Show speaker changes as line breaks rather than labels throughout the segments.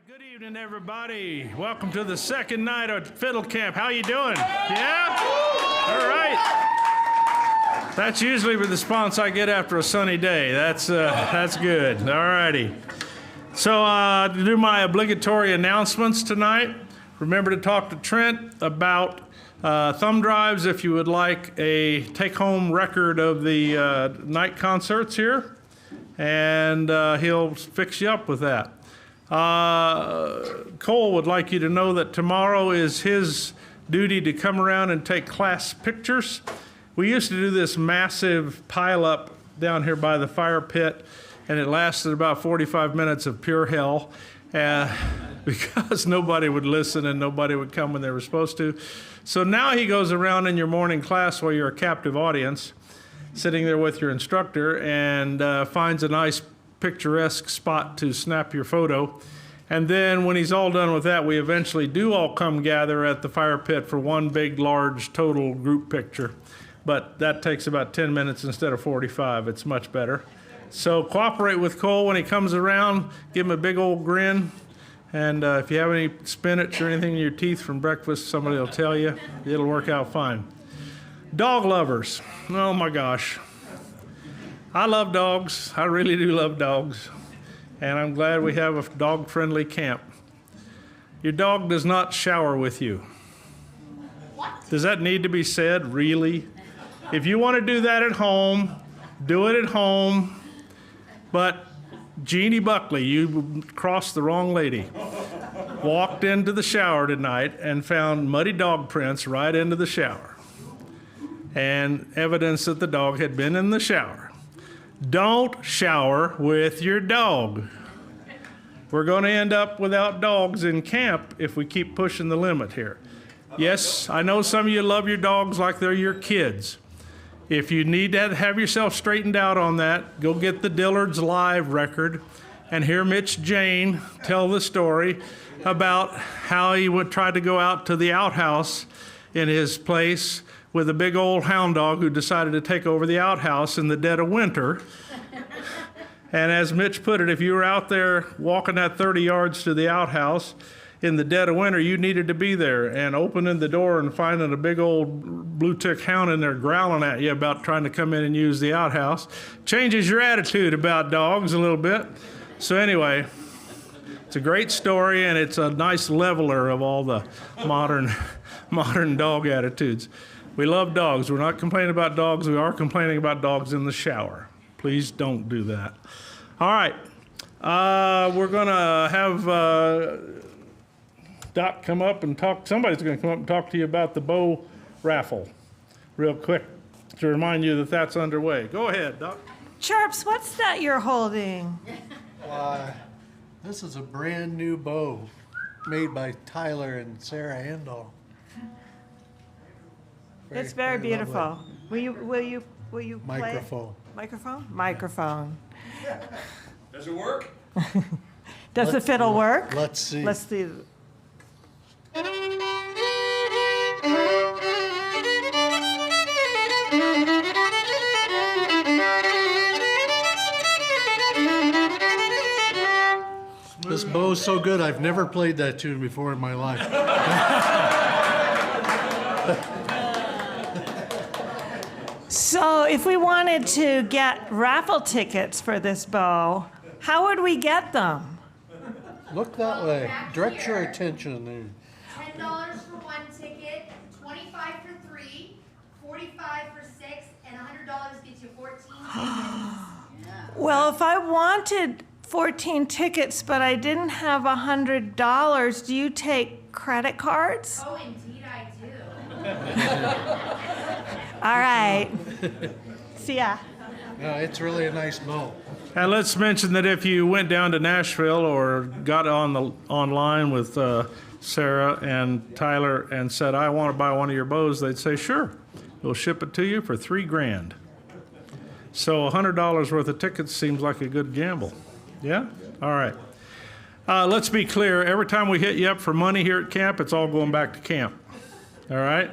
right, good evening, everybody. Welcome to the second night of Fiddle Camp. How you doing? Yeah? All right. That's usually the response I get after a sunny day. That's good. All righty. So to do my obligatory announcements tonight, remember to talk to Trent about thumb drives if you would like a take-home record of the night concerts here, and he'll fix you up with that. Cole would like you to know that tomorrow is his duty to come around and take class pictures. We used to do this massive pile-up down here by the fire pit, and it lasted about 45 minutes of pure hell because nobody would listen and nobody would come when they were supposed to. So now he goes around in your morning class while you're a captive audience, sitting there with your instructor, and finds a nice picturesque spot to snap your photo. And then when he's all done with that, we eventually do all come gather at the fire pit for one big, large, total group picture. But that takes about 10 minutes instead of 45. It's much better. So cooperate with Cole when he comes around. Give him a big old grin. And if you have any spinach or anything in your teeth from breakfast, somebody will tell you. It'll work out fine. Dog lovers. Oh, my gosh. I love dogs. I really do love dogs. And I'm glad we have a dog-friendly camp. Your dog does not shower with you.
What?
Does that need to be said? Really? If you want to do that at home, do it at home. But Jeannie Buckley, you crossed the wrong lady. Walked into the shower tonight and found muddy dog prints right into the shower. And evidence that the dog had been in the shower. Don't shower with your dog. We're going to end up without dogs in camp if we keep pushing the limit here. Yes, I know some of you love your dogs like they're your kids. If you need to have yourself straightened out on that, go get the Dillard's Live record and hear Mitch Jane tell the story about how he would try to go out to the outhouse in his place with a big old hound dog who decided to take over the outhouse in the dead of winter. And as Mitch put it, if you were out there walking that 30 yards to the outhouse in the dead of winter, you needed to be there. And opening the door and finding a big old blue tick hound in there growling at you about trying to come in and use the outhouse changes your attitude about dogs a little bit. So anyway, it's a great story, and it's a nice leveler of all the modern dog attitudes. We love dogs. We're not complaining about dogs. We are complaining about dogs in the shower. Please don't do that. All right. We're going to have Doc come up and talk. Somebody's going to come up and talk to you about the bow raffle real quick to remind you that that's underway. Go ahead, Doc.
Chirps, what's that you're holding?
This is a brand new bow made by Tyler and Sarah Handel.
It's very beautiful.
lovely.
Will you play it?
Microphone.
Microphone? Microphone.
Does it work?
Does the fiddle work?
Let's see.
Let's see.
This bow's so good, I've never played that tune before in my life.
So if we wanted to get raffle tickets for this bow, how would we get them?
Look that way. Direct your attention.
$10 for one ticket, $25 for three, $45 for six, and $100 gets you 14 tickets.
Well, if I wanted 14 tickets, but I didn't have $100, do you take credit cards?
Oh, indeed I do.
All right. See ya.
Yeah, it's really a nice bow.
And let's mention that if you went down to Nashville or got online with Sarah and Tyler and said, I want to buy one of your bows, they'd say, sure, we'll ship it to you for $3,000. So $100 worth of tickets seems like a good gamble. Yeah? All right. Let's be clear. Every time we hit you up for money here at camp, it's all going back to camp. All right?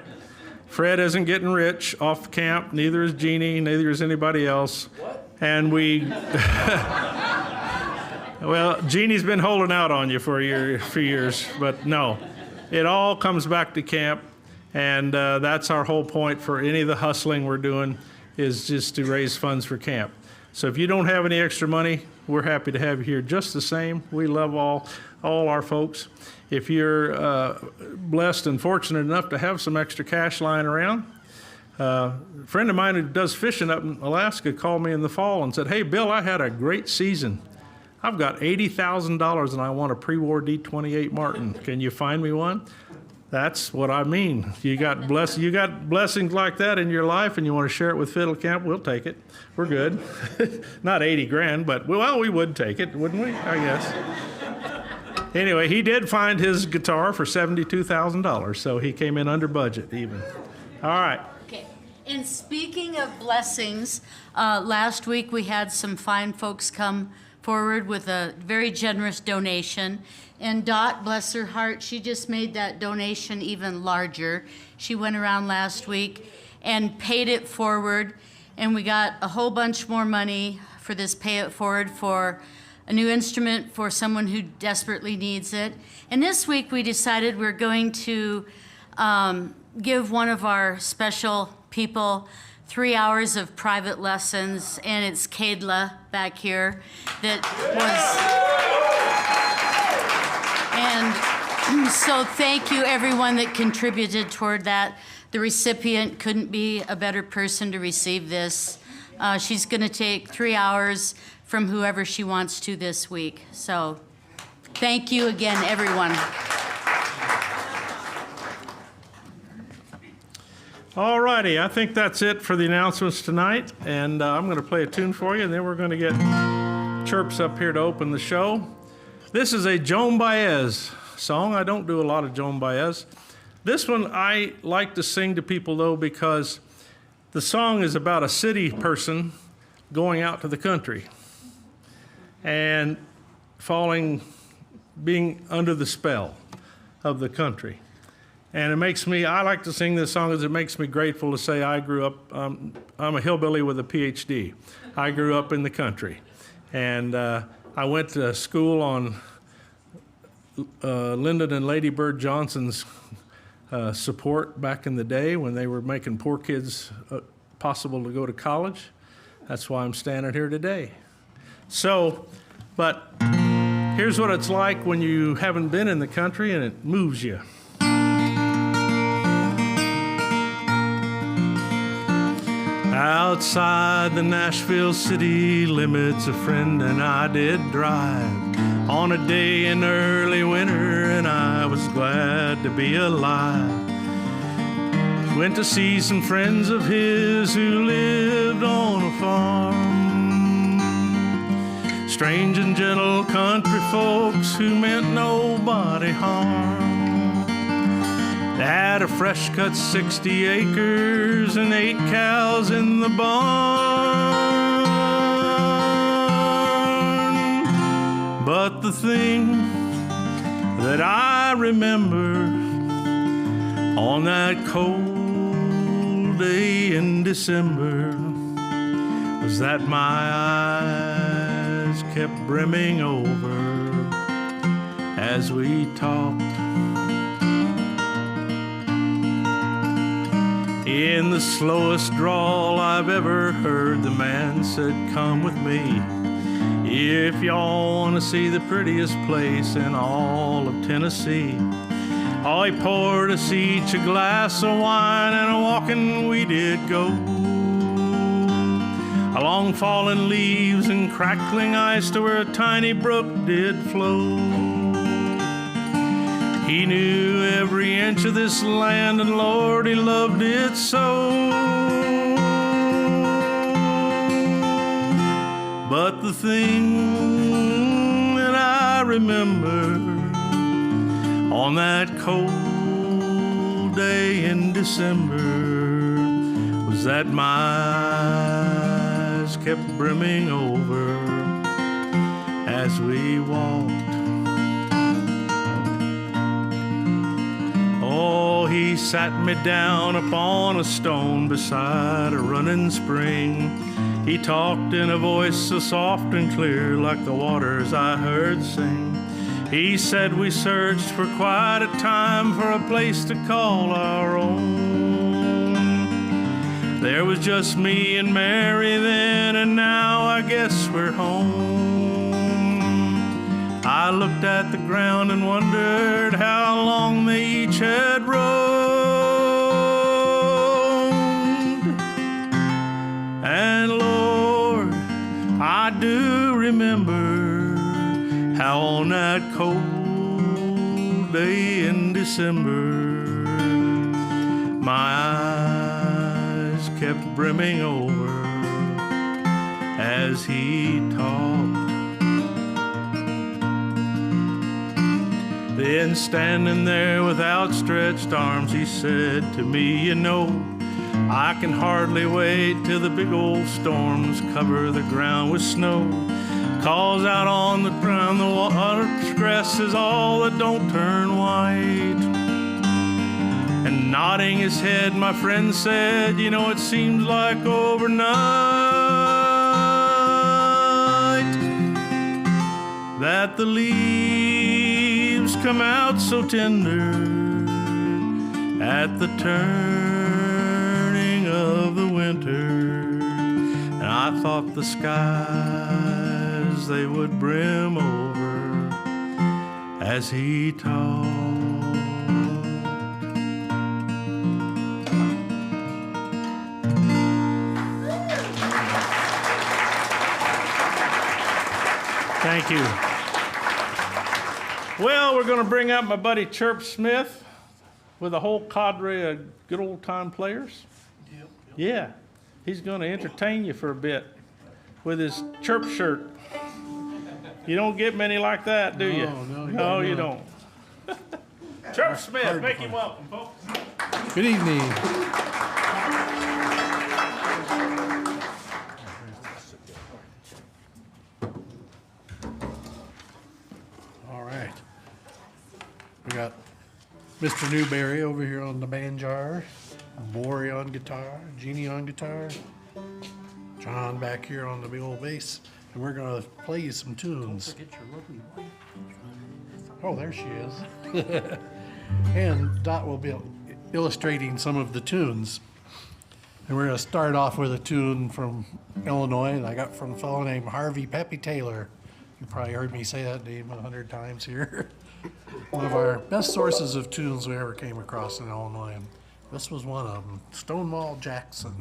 Fred isn't getting rich off camp. Neither is Jeannie. Neither is anybody else.
What?
And we Well, Jeannie's been holding out on you for years, but no. It all comes back to camp, and that's our whole point for any of the hustling we're doing is just to raise funds for camp. So if you don't have any extra money, we're happy to have you here just the same. We love all our folks. If you're blessed and fortunate enough to have some extra cash lying around, a friend of mine who does fishing up in Alaska called me in the fall and said, "Hey, Bill, I had a great season. I've got $80,000 and I want a pre-war D28 Martin. Can you find me one?" That's what I mean. You got blessings like that in your life and you want to share it with Fiddle Camp, we'll take it. We're good. Not 80 grand, but well, we would take it, wouldn't we? I guess. Anyway, he did find his guitar for $72,000, so he came in under budget even. All right.
Okay. And speaking of blessings, last week we had some fine folks come forward with a very generous donation. And Dot, bless her heart, she just made that donation even larger. She went around last week and paid it forward. And we got a whole bunch more money for this pay it forward for a new instrument for someone who desperately needs it. And this week we decided we're going to give one of our special people 3 hours of private lessons, and it's Kadla back here that was. And so thank you everyone that contributed toward that. The recipient couldn't be a better person to receive this. She's gonna take 3 hours from whoever she wants to this week. So thank you again, everyone.
All righty, I think that's it for the announcements tonight, and I'm going to play a tune for you, and then we're going to get Chirps up here to open the show. This is a Joan Baez song. I don't do a lot of Joan Baez. This one I like to sing to people, though, because the song is about a city person going out to the country and being under the spell of the country. And it makes me, I like to sing this song because it makes me grateful to say I grew up, I'm a hillbilly with a PhD. I grew up in the country. And I went to school on Lyndon and Lady Bird Johnson's support back in the day when they were making poor kids possible to go to college. That's why I'm standing here today. So, but here's what it's like when you haven't been in the country and it moves you. Outside the Nashville city limits, a friend and I did drive on a day in early winter, and I was glad to be alive. Went to see some friends of his who lived on a farm. Strange and gentle country folks who meant nobody harm. They had a fresh cut 60 acres and 8 cows in the barn. But the thing that I remember on that cold day in December was that my eyes kept brimming over as we talked. In the slowest drawl I've ever heard, the man said, "Come with me if y'all want to see the prettiest place in all of Tennessee." Oh, he poured us each a glass of wine, and a walking we did go, along fallen leaves and crackling ice to where a tiny brook did flow. He knew every inch of this land, and Lord, he loved it so. But the thing that I remember on that cold day in December was that my eyes kept brimming over as we walked. Oh, he sat me down upon a stone beside a running spring. He talked in a voice so soft and clear, like the waters I heard sing. He said we searched for quite a time for a place to call our own. There was just me and Mary then, and now I guess we're home. I looked at the ground and wondered how long they each had roamed. And Lord, I do remember how on that cold day in December, my eyes kept brimming over as he talked. Then standing there with outstretched arms, he said to me, you know, I can hardly wait till the big old storms cover the ground with snow. 'Cause out on the ground the water's grass is all that don't turn white. And nodding his head, my friend said, you know, it seems like overnight that the leaves come out so tender at the turning of the winter. And I thought the skies, they would brim over as he talked. Thank you. Well, we're going to bring up my buddy Chirps Smith with a whole cadre of good old time players. Yeah, he's going to entertain you for a bit with his chirp shirt. You don't get many like that, do you? No, you don't. Chirps Smith, make him welcome, folks.
Good evening. All right. We got Mr. Newberry over here on the banjo, Maury on guitar, Jeannie on guitar, John back here on the big old bass, and we're gonna play you some tunes. Oh, there she is. And Dot will be illustrating some of the tunes. And we're gonna start off with a tune from Illinois that I got from a fellow named Harvey Peppy Taylor. You probably heard me say that name 100 times here. One of our best sources of tunes we ever came across in Illinois. And this was one of them, Stonewall Jackson.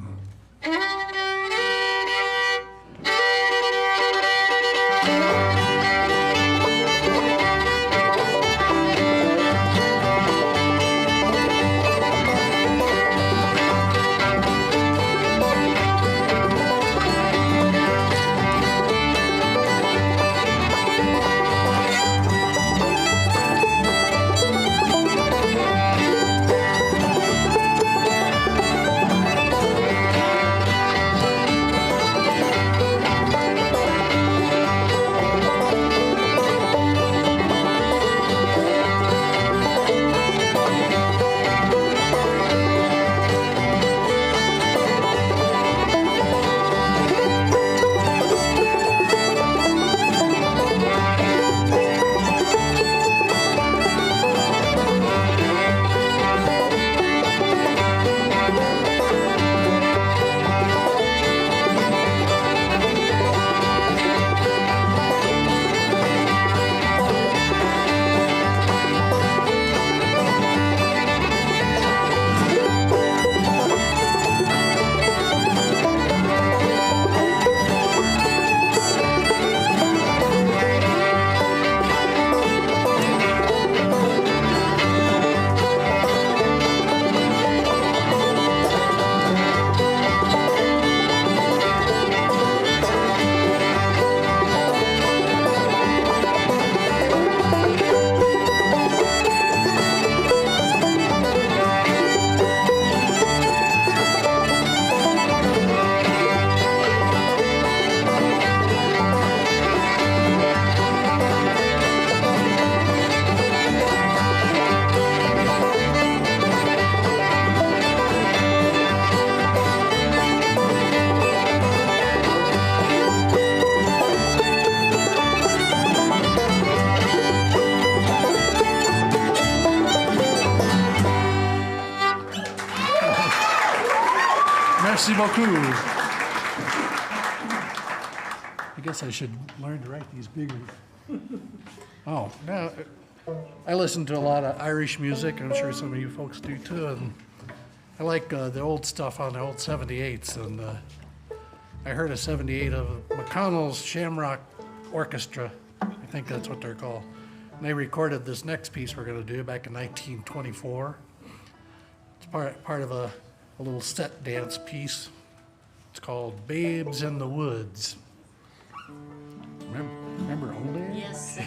Merci beaucoup. I guess I should learn to write these bigger. Oh, now, I listen to a lot of Irish music. I'm sure some of you folks do too. And I like the old stuff on the old 78s. And I heard a 78 of McConnell's Shamrock Orchestra. I think that's what they're called. And they recorded this next piece we're going to do back in 1924. It's part of a little set dance piece. It's called Babes in the Woods. Remember old days?
Yes.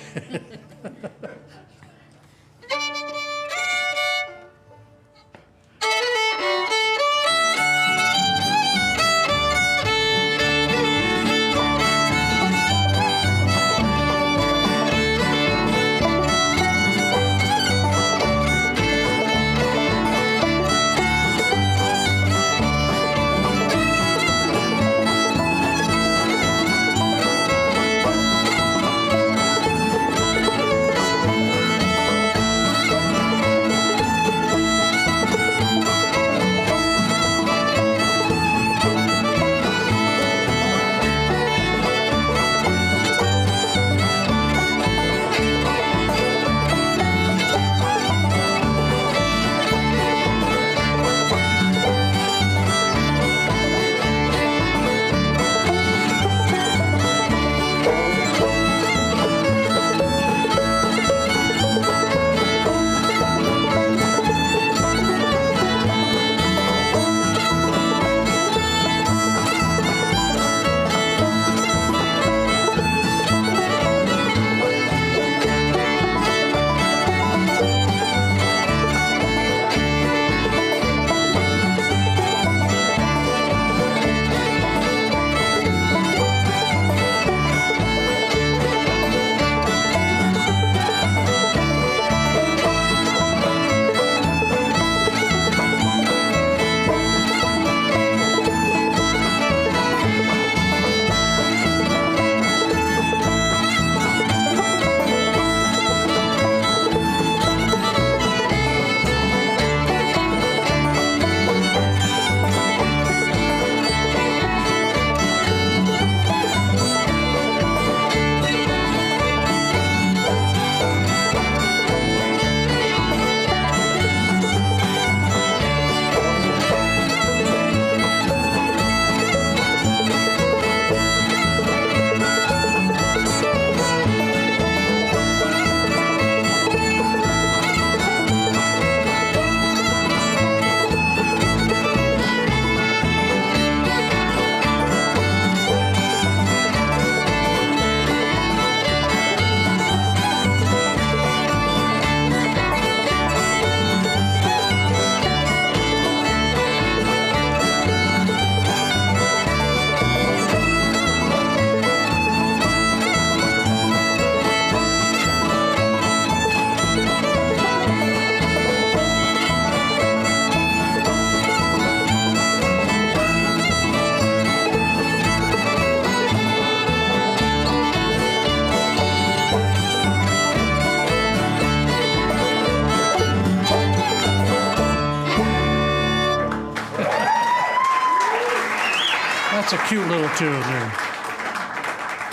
That's a cute little tune there.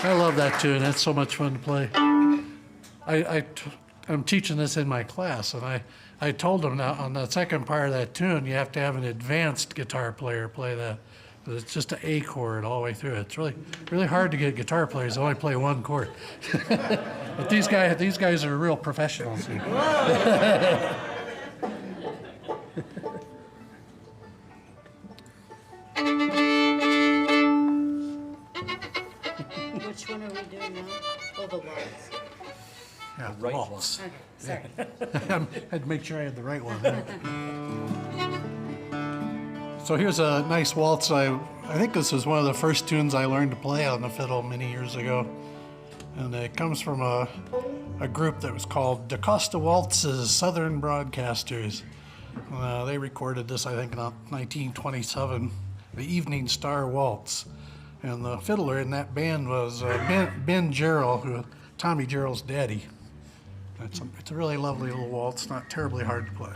I love that tune. That's so much fun to play. I'm teaching this in my class, and I told them now on the second part of that tune, you have to have an advanced guitar player play that. It's just an A chord all the way through. It's really hard to get guitar players to only play one chord. But these guys are real professionals.
Which one are we doing now? Oh, the waltz.
Yeah,
Right
waltz.
Okay, sorry.
I had to make sure I had the right one. So here's a nice waltz. I think this is one of the first tunes I learned to play on the fiddle many years ago. And it comes from a group that was called DaCosta Waltz's Southern Broadcasters. They recorded this, I think, in 1927, the Evening Star Waltz. And the fiddler in that band was Ben Jarrell, Tommy Jarrell's daddy. It's a really lovely little waltz, not terribly hard to play.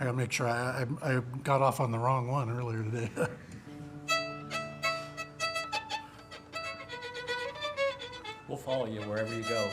I gotta make sure I got off on the wrong one earlier today.
We'll follow you wherever you go.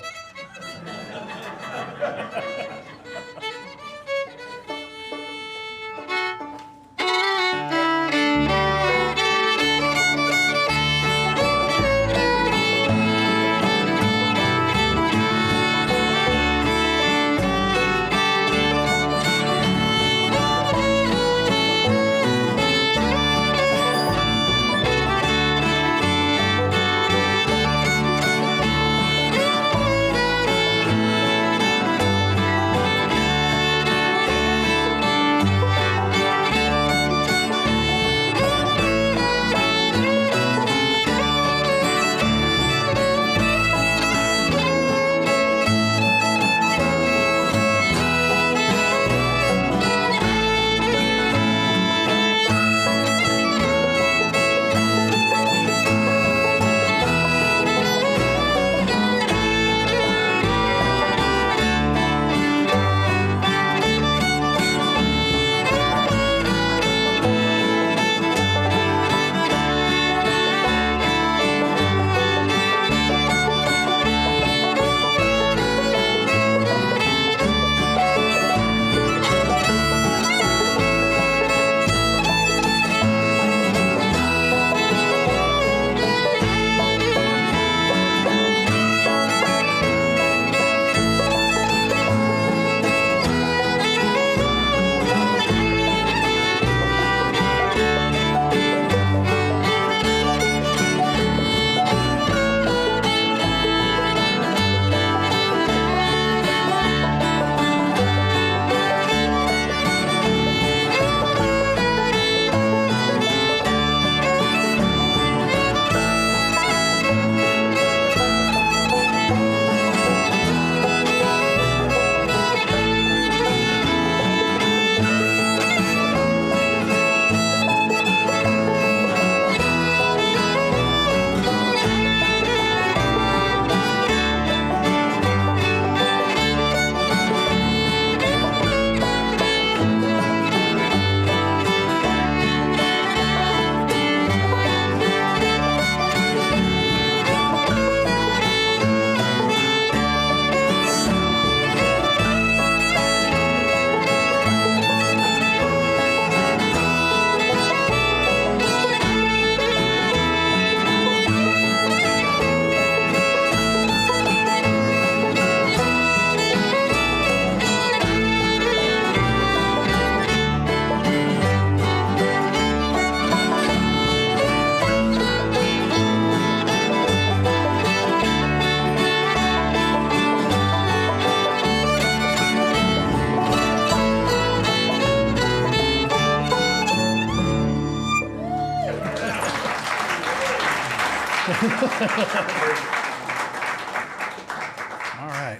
All right.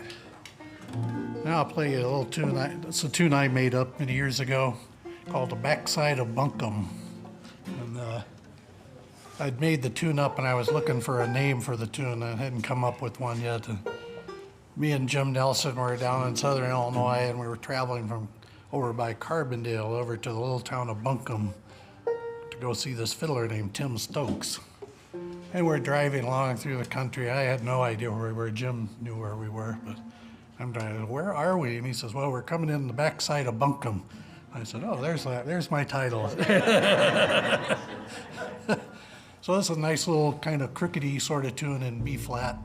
Now I'll play you a little tune. It's a tune I made up many years ago called The Backside of Bunkum. And I'd made the tune up and I was looking for a name for the tune. I hadn't come up with one yet. And me and Jim Nelson were down in southern Illinois and we were traveling from over by Carbondale over to the little town of Bunkum to go see this fiddler named Tim Stokes. And we're driving along through the country. I had no idea where we were. Jim knew where we were, but I'm driving, where are we? And he says, well, we're coming in the backside of Bunkum. I said, oh, there's my title. So this is a nice little kind of crookedy sort of tune in B flat.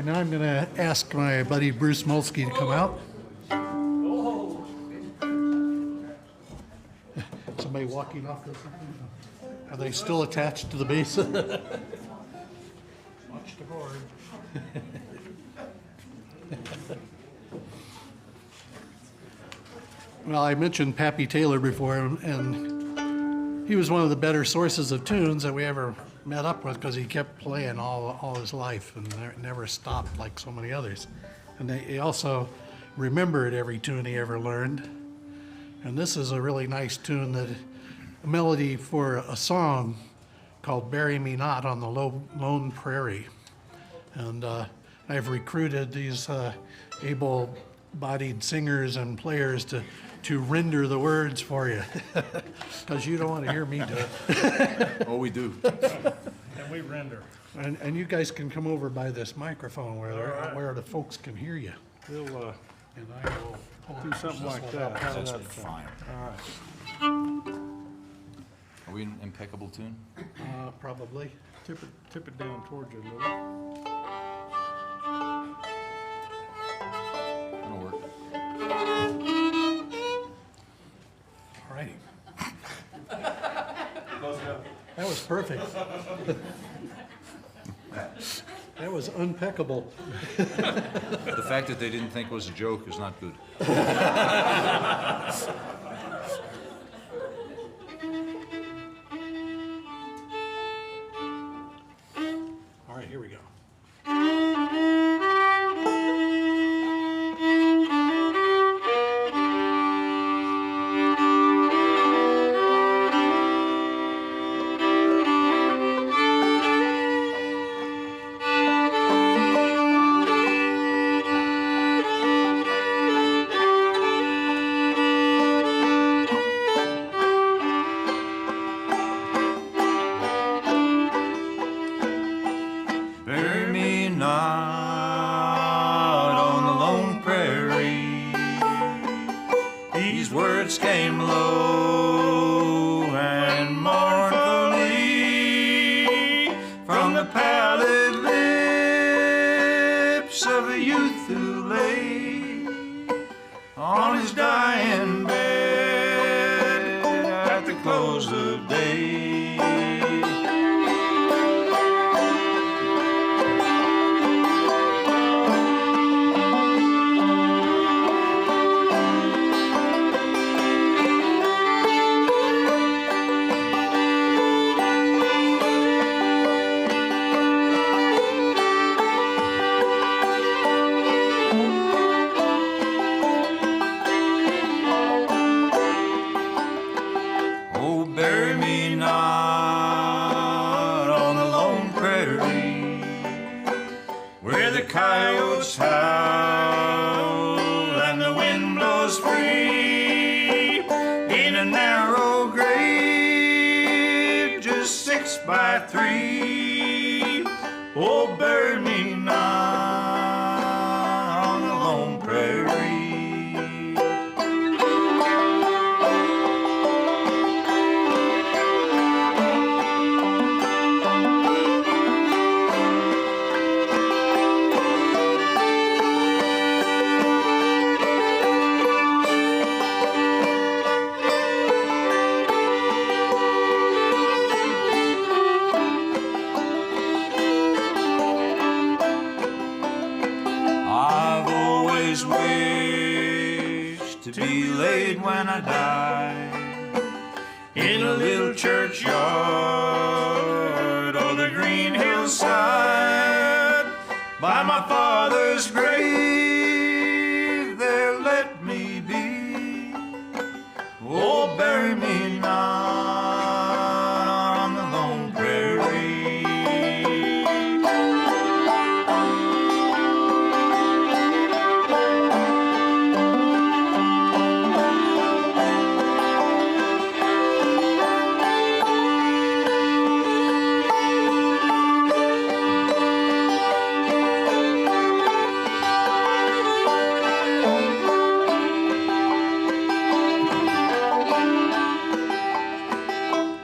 right, now I'm going to ask my buddy Bruce Molsky to come out. Somebody walking off or something? Are they still attached to the base? Watch the board. Well, I mentioned Pappy Taylor before, and he was one of the better sources of tunes that we ever met up with because he kept playing all his life and never stopped like so many others. And he also remembered every tune he ever learned. And this is a really nice tune, a melody for a song called Bury Me Not on the Lone Prairie. And I've recruited these able-bodied singers and players to render the words for you, because you don't want to hear me do it.
Oh, we do.
And we render.
And you guys can come over by this microphone where the folks can hear you.
We'll
And I will
do something like that. How's
That's
that
fine.
All right.
Are we in impeccable tune?
Probably.
Tip it down towards you a little.
That'll work.
All righty. That was perfect. That was impeccable.
The fact that they didn't think it was a joke is not good.
All right, here we go.
Bury me not on the lone prairie. These words came low and mournfully from the pallid lips of a youth who lay on his dying bed at the close of day. Oh, bury me not on the lone prairie, where the coyotes howl and the wind blows free, in a narrow grave just 6 by 3. Oh, bury me not on the lone prairie. I've always wished to be laid when I die in a little churchyard or the green hillside by my father's grave. There let me be. Oh, bury me not on the lone prairie.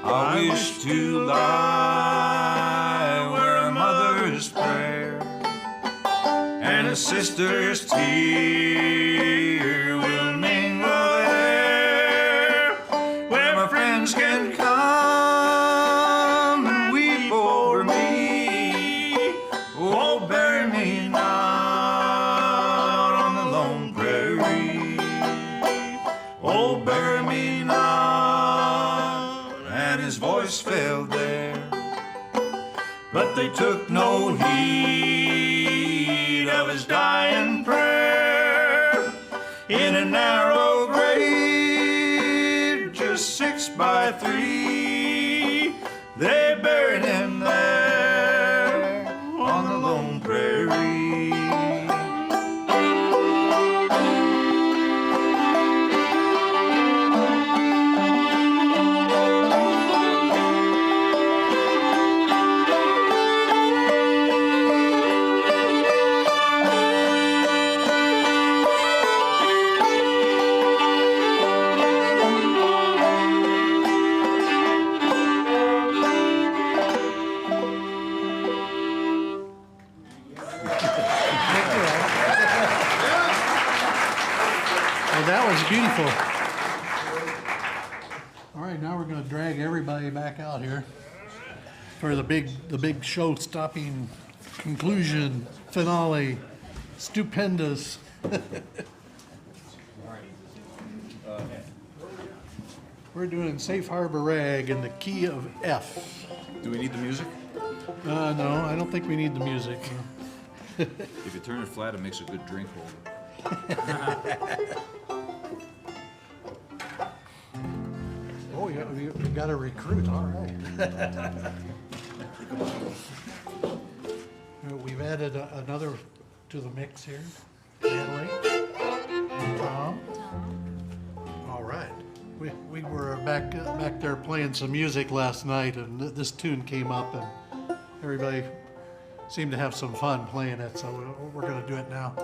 I wish to lie where a mother's prayer sister's tear will mingle there, where my friends can come and weep over me. Oh, bury me not on the lone prairie. Oh, bury me not. And his voice failed there, but they took no heed of his dying prayer. In a narrow grave, just 6 by 3, they buried him there on the lone prairie.
That was beautiful. All right, now we're going to drag everybody back out here for the big show-stopping conclusion, finale, stupendous. We're doing Safe Harbor Rag in the key of F.
Do we need the music?
No, I don't think we need the music.
If you turn it flat, it makes a good drink holder.
Oh, yeah, we got a recruit, all right. We've added another to the mix here. Natalie, Tom. All right. We were back there playing some music last night, and this tune came up, and everybody seemed to have some fun playing it, so we're going to do it now.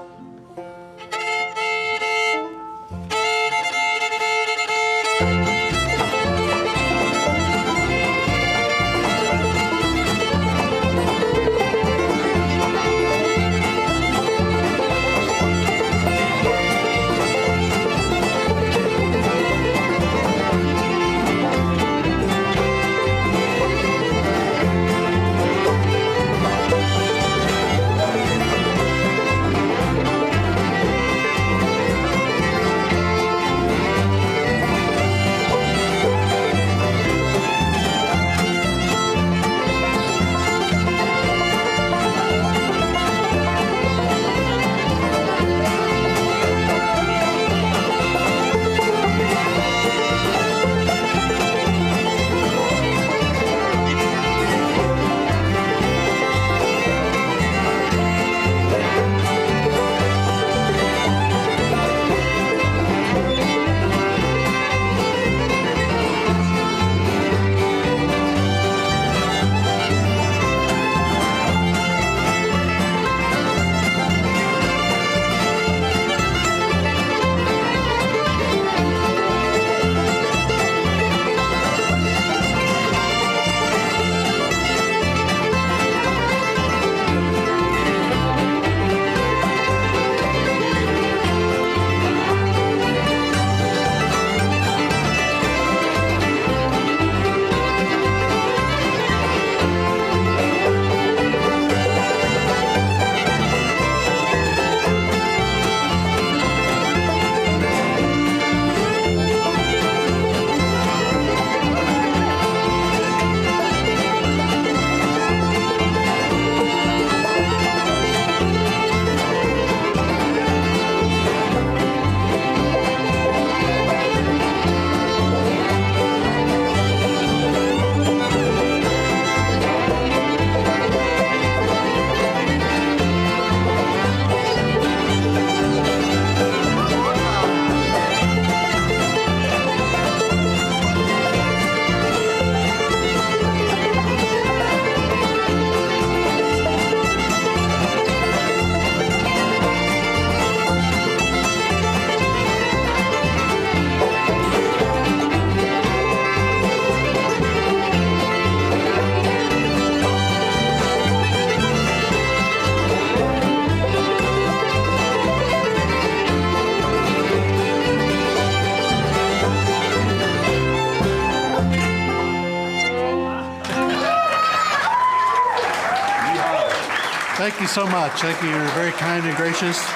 thank you so much. Thank you. You're very kind and gracious.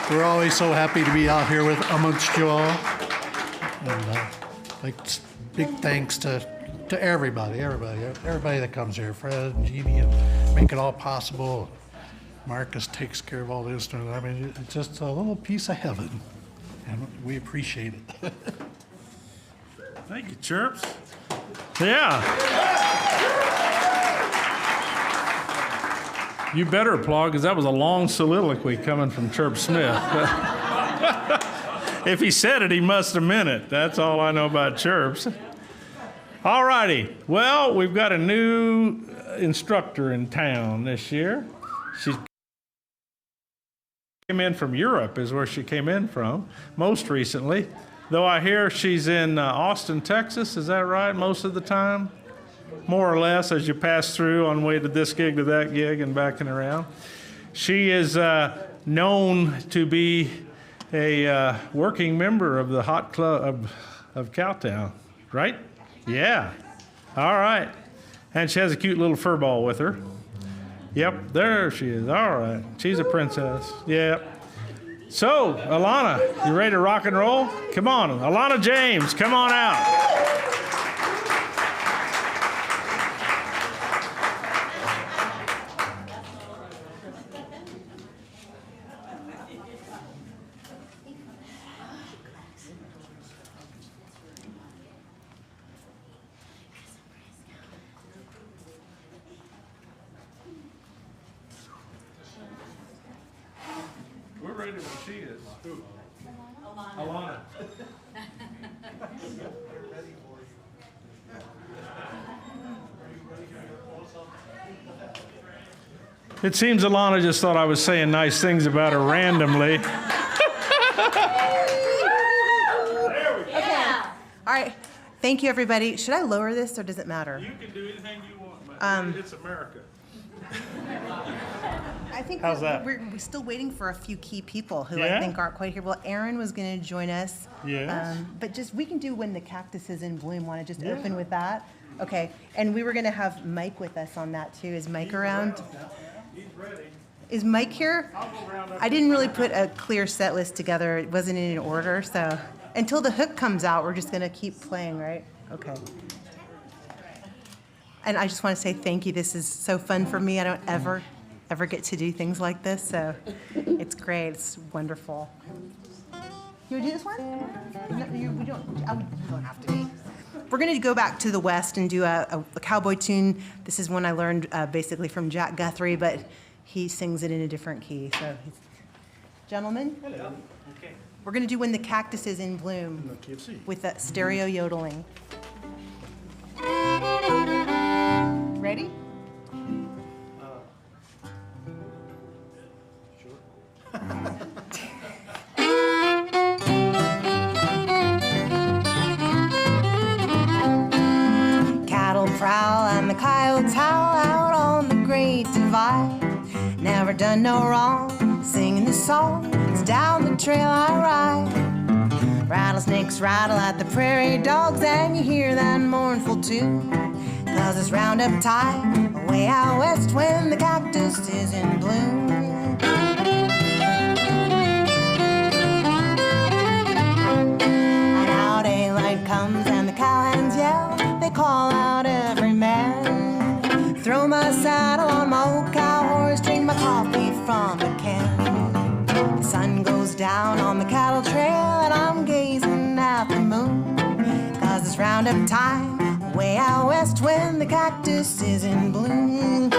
We're always so happy to be out here with amongst you all. And big thanks to everybody that comes here. Fred, Jeannie, and make it all possible. Marcus takes care of all the instruments. I mean, it's just a little piece of heaven, and we appreciate it.
Thank you, Chirps. Yeah. You better applaud, because that was a long soliloquy coming from Chirp Smith. If he said it, he must have meant it. That's all I know about Chirps. All righty. Well, we've got a new instructor in town this year. She came in from Europe, is where she came in from, most recently. Though I hear she's in Austin, Texas. Is that right, most of the time? More or less, as you pass through on the way to this gig to that gig and back and around. She is known to be a working member of the Hot Club of Cowtown, right? Yeah. All right. And she has a cute little fur ball with her. Yep, there she is. All right. She's a princess. Yep. So, Elana, you ready to rock and roll? Come on. Elana James, come on out. We're ready when she is. Who? Elana. It seems Elana just thought I was saying nice things about her randomly.
All right. Thank you, everybody. Should I lower this, or does it matter?
You can do anything you want, but it's America.
I think
How's that?
we're still waiting for a few key people who
Yeah?
I think aren't quite here. Well, Aaron was going to join us.
Yes.
But just, we can do When the Cactus is in Bloom. Want to just open with that? Okay. And we were going to have Mike with us on that, too. Is Mike around?
He's ready.
Is Mike here? I didn't really put a clear set list together. It wasn't in order, so until the hook comes out, we're just going to keep playing, right? Okay. And I just want to say thank you. This is so fun for me. I don't ever get to do things like this, so it's great. It's wonderful. You want to do this one? No, we don't have to be. We're going to go back to the West and do a cowboy tune. This is one I learned basically from Jack Guthrie, but he sings it in a different key. So, gentlemen,
Hello. Okay.
we're going to do When the Cactus is in Bloom with that stereo yodeling. Ready? Cattle prowl and the coyotes howl out on the great divide. Never done no wrong, singing the song. It's down the trail I ride. Rattlesnakes rattle at the prairie dogs, and you hear that mournful tune. 'Cause it's roundup time, way out west when the cactus is in bloom. And out daylight comes and the cowhands yell, they call out every man. Throw my saddle on my old cow horse, drink my coffee from a can. The sun goes down on the cattle trail and I'm gazing at the moon. 'Cause it's roundup time, way out west when the cactus is in bloom.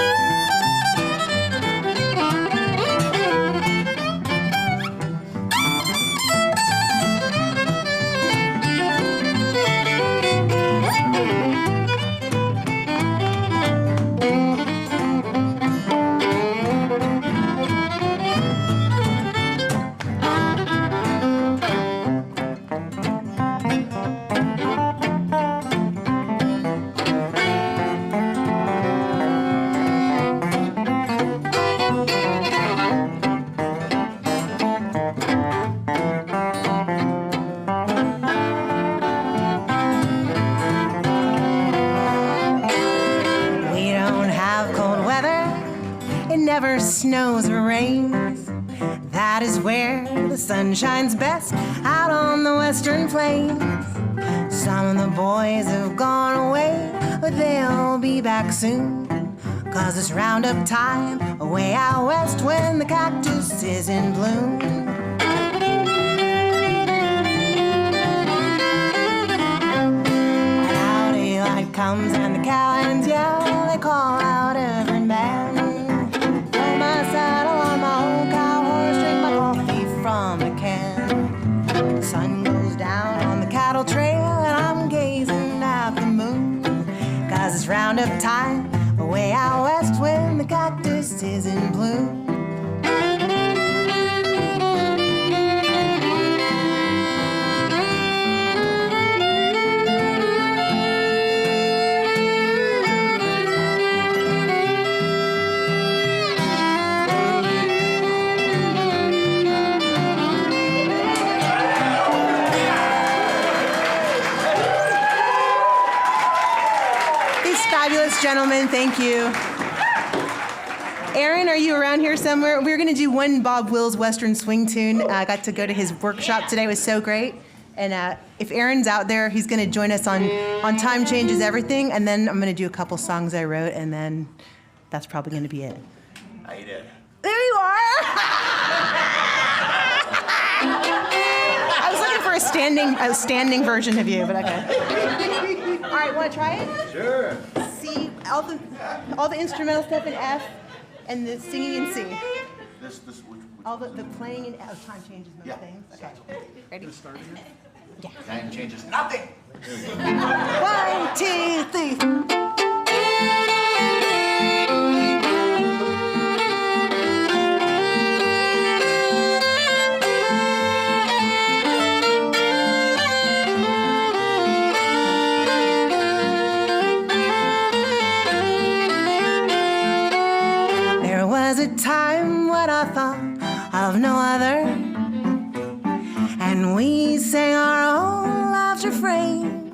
never snows or rains. That is where the sun shines best, out on the western plains. Some of the boys have gone away, but they'll be back soon. 'Cause it's roundup time away out west when the cactus is in bloom. And out daylight comes and the cowhands yell, they call out every man. Throw my saddle on my old cow horse, drink my coffee from a can. The sun goes down on the cattle trail and I'm gazing at the moon. 'Cause it's roundup time way out west when the cactus is in bloom. Fabulous gentlemen, thank you. Aaron, are you around here somewhere? We're going to do one Bob Wills Western swing tune. I got to go to his workshop today. It was so great. And if Aaron's out there, he's going to join us on Time Changes Everything. And then I'm going to do a couple songs I wrote, and then that's probably going to be it.
How you doing?
There you are! I was looking for a standing version of you, but okay. All right, want to try it?
Sure.
C, all the instrumental stuff in F, and the singing in C.
This which
All the playing in F. Time changes most
Yeah.
things. Okay. Ready?
time changes nothing.
1, 2, 3. There was a time when I thought of no other, and we sang our own love's refrain.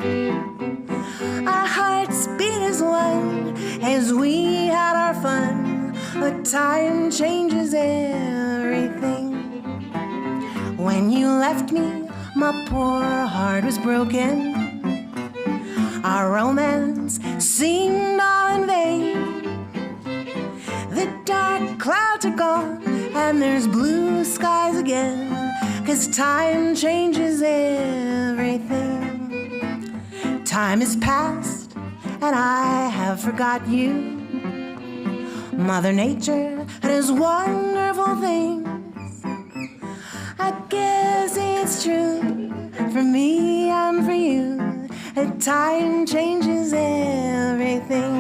Our hearts beat as one as we had our fun, but time changes everything. When you left me, my poor heart was broken. Our romance seemed all in vain. The dark clouds are gone and there's blue skies again, 'cause time changes everything. Time has passed and I have forgot you. Mother Nature does wonderful things. I guess it's true for me and for you that time changes everything.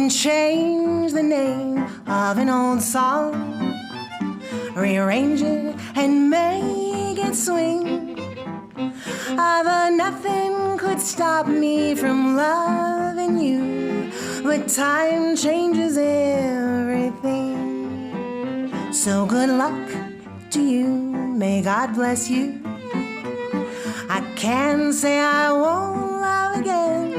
Change the name of an old song, rearrange it and make it swing. But nothing could stop me from loving you, but time changes everything. So good luck to you, may God bless you. I can't say I won't love again.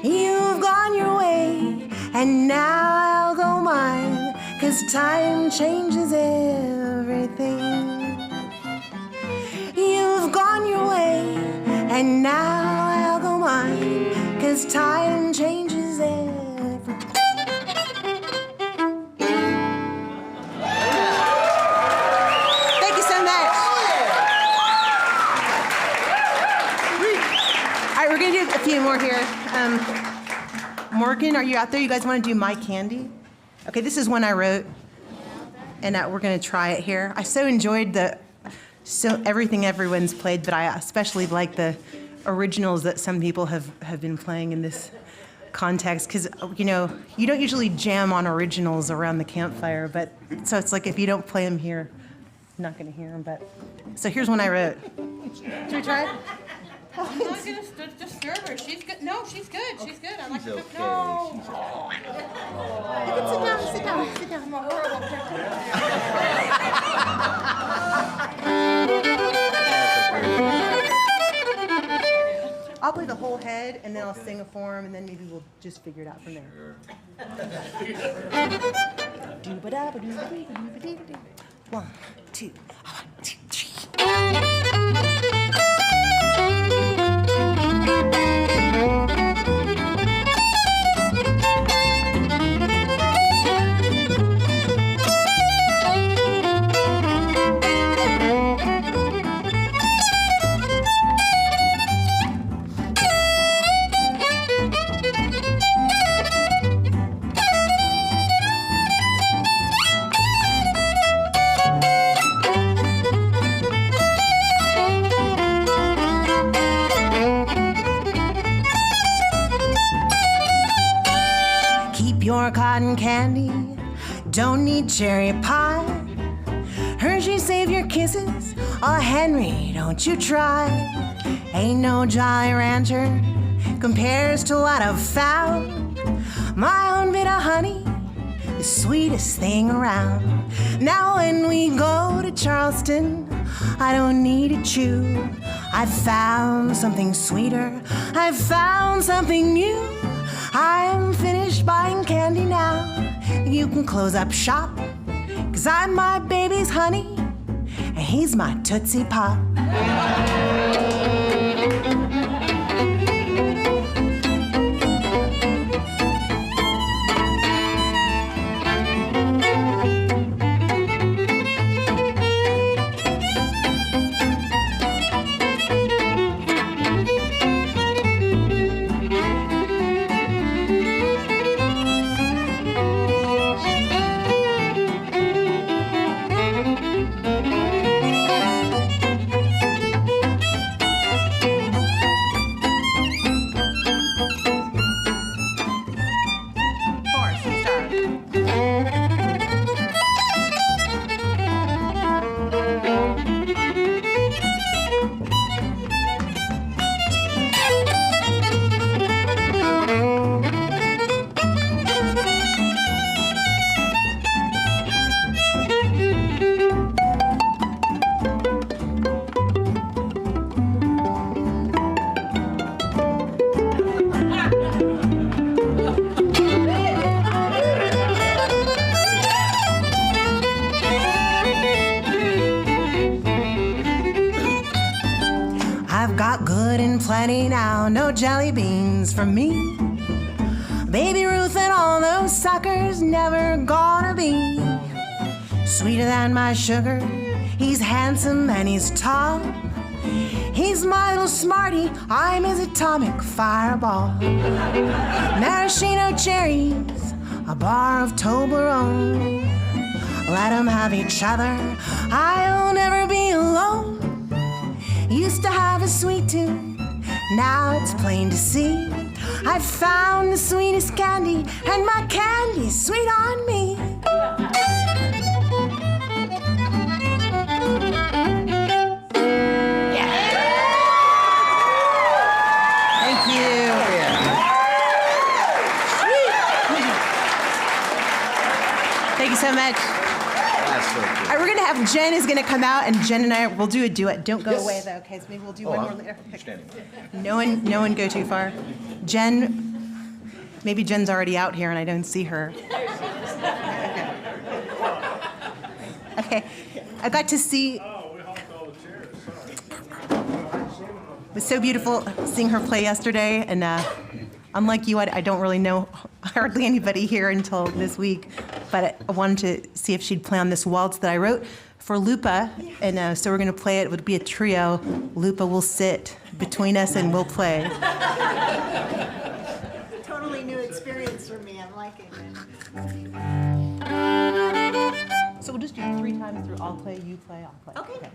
You've gone your way, and now I'll go mine, 'cause time changes everything. You've gone your way, and now I'll go mine, 'cause time changes everything. we're gonna do a few more here. Morgan, are you out there? You guys want to do My Candy? Okay, this is one I wrote, and we're gonna try it here. I so enjoyed everything everyone's played, but I especially like the originals that some people have been playing in this context, because you know you don't usually jam on originals around the campfire, but so it's like if you don't play them here, you're not gonna hear them. But so here's one I wrote. Should we try it?
I'm not gonna disturb her. She's good. No, she's good. She's good. I like to. No.
You can sit down. Sit down. Sit down.
I'm a horrible
I'll play the whole head, and then I'll sing a form, and then maybe we'll just figure it out from there. One, two, 3. Your cotton candy don't need cherry pie. Hershey, save your kisses. Oh, Henry, don't you try. Ain't no Jolly Rancher compares to what I've found. My own bit of honey, the sweetest thing around. Now when we go to Charleston, I don't need to chew. I found something sweeter. I found something new. I'm finished buying candy now. You can close up shop, 'cause I'm my baby's honey, and he's my Tootsie Pop. Plenty now, no jelly beans for me. Baby Ruth and all those suckers never gonna be sweeter than my sugar. He's handsome and he's tall. He's my little smarty, I'm his atomic fireball. Maraschino cherries, a bar of Toblerone. Let them have each other, I'll never be alone. Used to have a sweet tooth, now it's plain to see. I found the sweetest candy, and my candy's sweet on me. Yeah. Thank you. Thank you so much. All right, we're gonna have Jen is gonna come out, and Jen and I will do a duet. Don't go away though, okay? So maybe we'll do one more later. No one go too far. Jen, maybe Jen's already out here and I don't see her. Okay, I got to see. It was so beautiful seeing her play yesterday, and unlike you, I don't really know hardly anybody here until this week, but I wanted to see if she'd play on this waltz that I wrote for Lupa, and so we're going to play it. It would be a trio. Lupa will sit, between us and we'll play.
Totally new experience for me. I'm liking it.
So we'll just do 3 times through. I'll play, you play, I'll play.
Okay.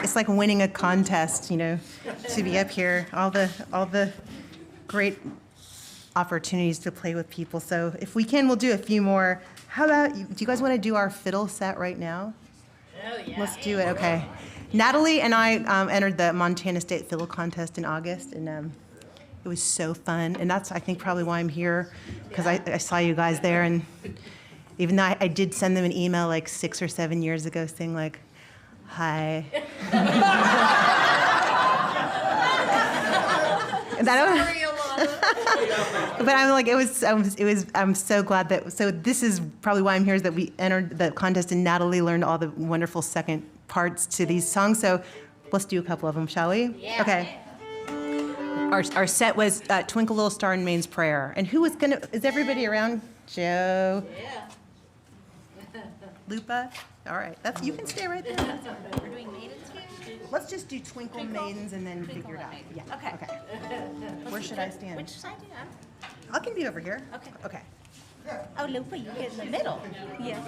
It's like winning a contest, you know, to be up here. All the great opportunities to play with people. So if we can, we'll do a few more. How about, do you guys want to do our fiddle set right now?
Oh, yeah.
Let's do it, okay. Natalie and I entered the Montana State Fiddle Contest in August, and it was so fun. And that's, I think, probably why I'm here, because I saw you guys there. And even though I did send them an email like 6 or 7 years ago saying like, hi. And
Sorry, Elana.
but I'm like, I'm so glad that, so this is probably why I'm here, is that we entered the contest and Natalie learned all the wonderful second parts to these songs. So let's do a couple of them, shall we?
Yeah.
Okay. Our set was Twinkle Little Star and Maine's Prayer. And who was is everybody around? Joe?
Yeah.
Lupa? All right, you can stay right there.
We're doing maidens here?
Let's just do Twinkle Maidens and then figure it out. Yeah.
Okay.
Where should I stand?
Which side do you have?
I can be over here.
Okay.
Okay.
Oh, Lupa, you get in the middle. Yeah.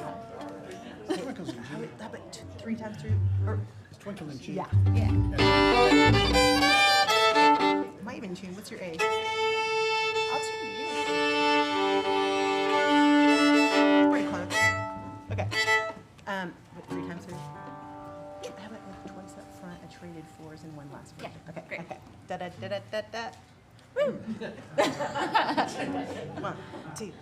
How about 3 times through? Or,
Twinkle and cheek.
yeah.
Yeah.
Am I even tuned? What's your A?
I'll tune you.
Pretty close. Okay. 3 times through. fours and one last one.
Yeah,
Okay,
great.
okay. Da da da da da da. Woo! 1, 2.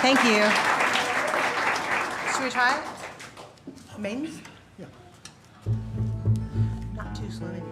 Thank you. Should we try it? Mains? Yeah. Not too slow. Maybe.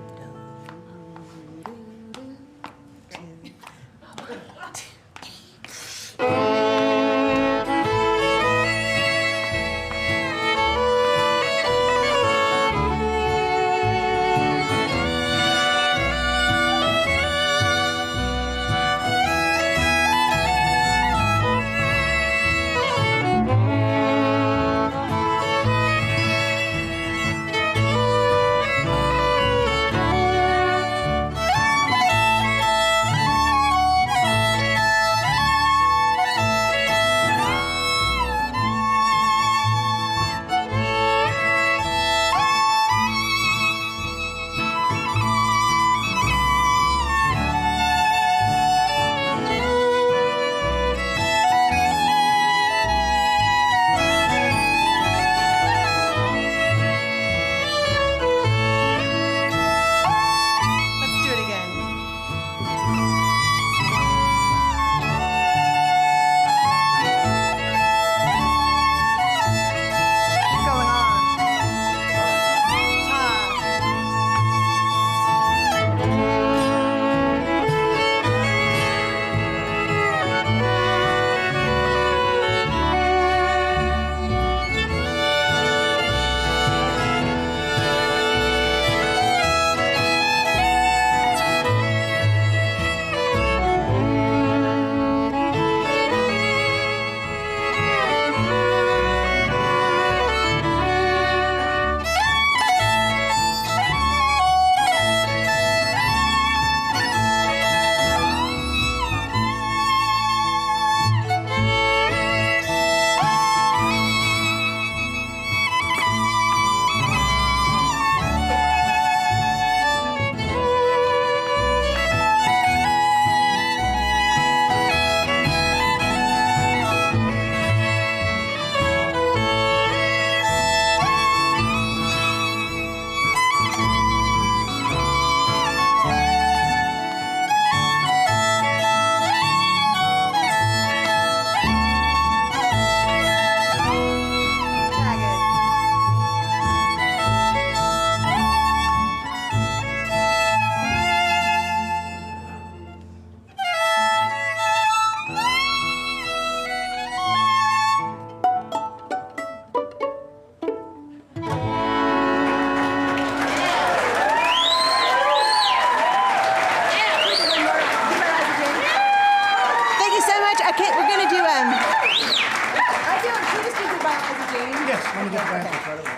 Yes, let me get back right away.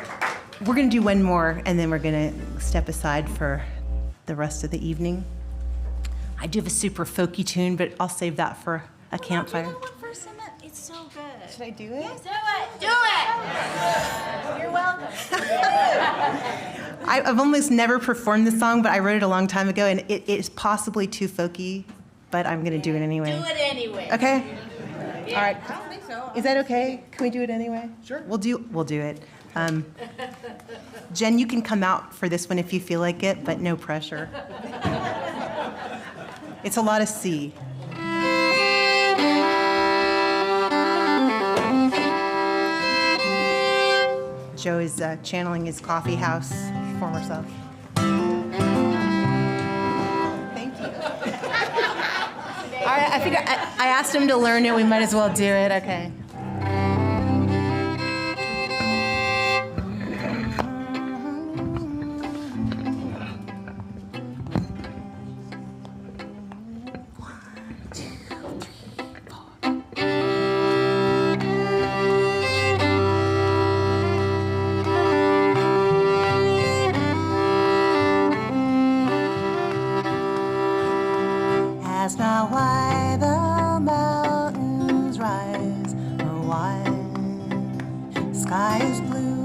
We're gonna do one more, and then we're gonna step aside for the rest of the evening. I do have a super folky tune, but I'll save that for a campfire.
It's so good.
Should I do it?
Do it. You're welcome.
I've almost never performed this song, but I wrote it a long time ago, and it is possibly too folky, but I'm gonna do it anyway.
Do it anyway.
Okay? All right.
I don't think so.
Is that okay? Can we do it anyway? Sure. We'll do it. Jen, you can come out for this one if you feel like it, but no pressure. It's a lot of C. Joe is channeling his coffee house former self. Thank you. All right, I figure I asked him to learn it. We might as well do it. Okay. Ask not why the mountains rise, or why sky is blue.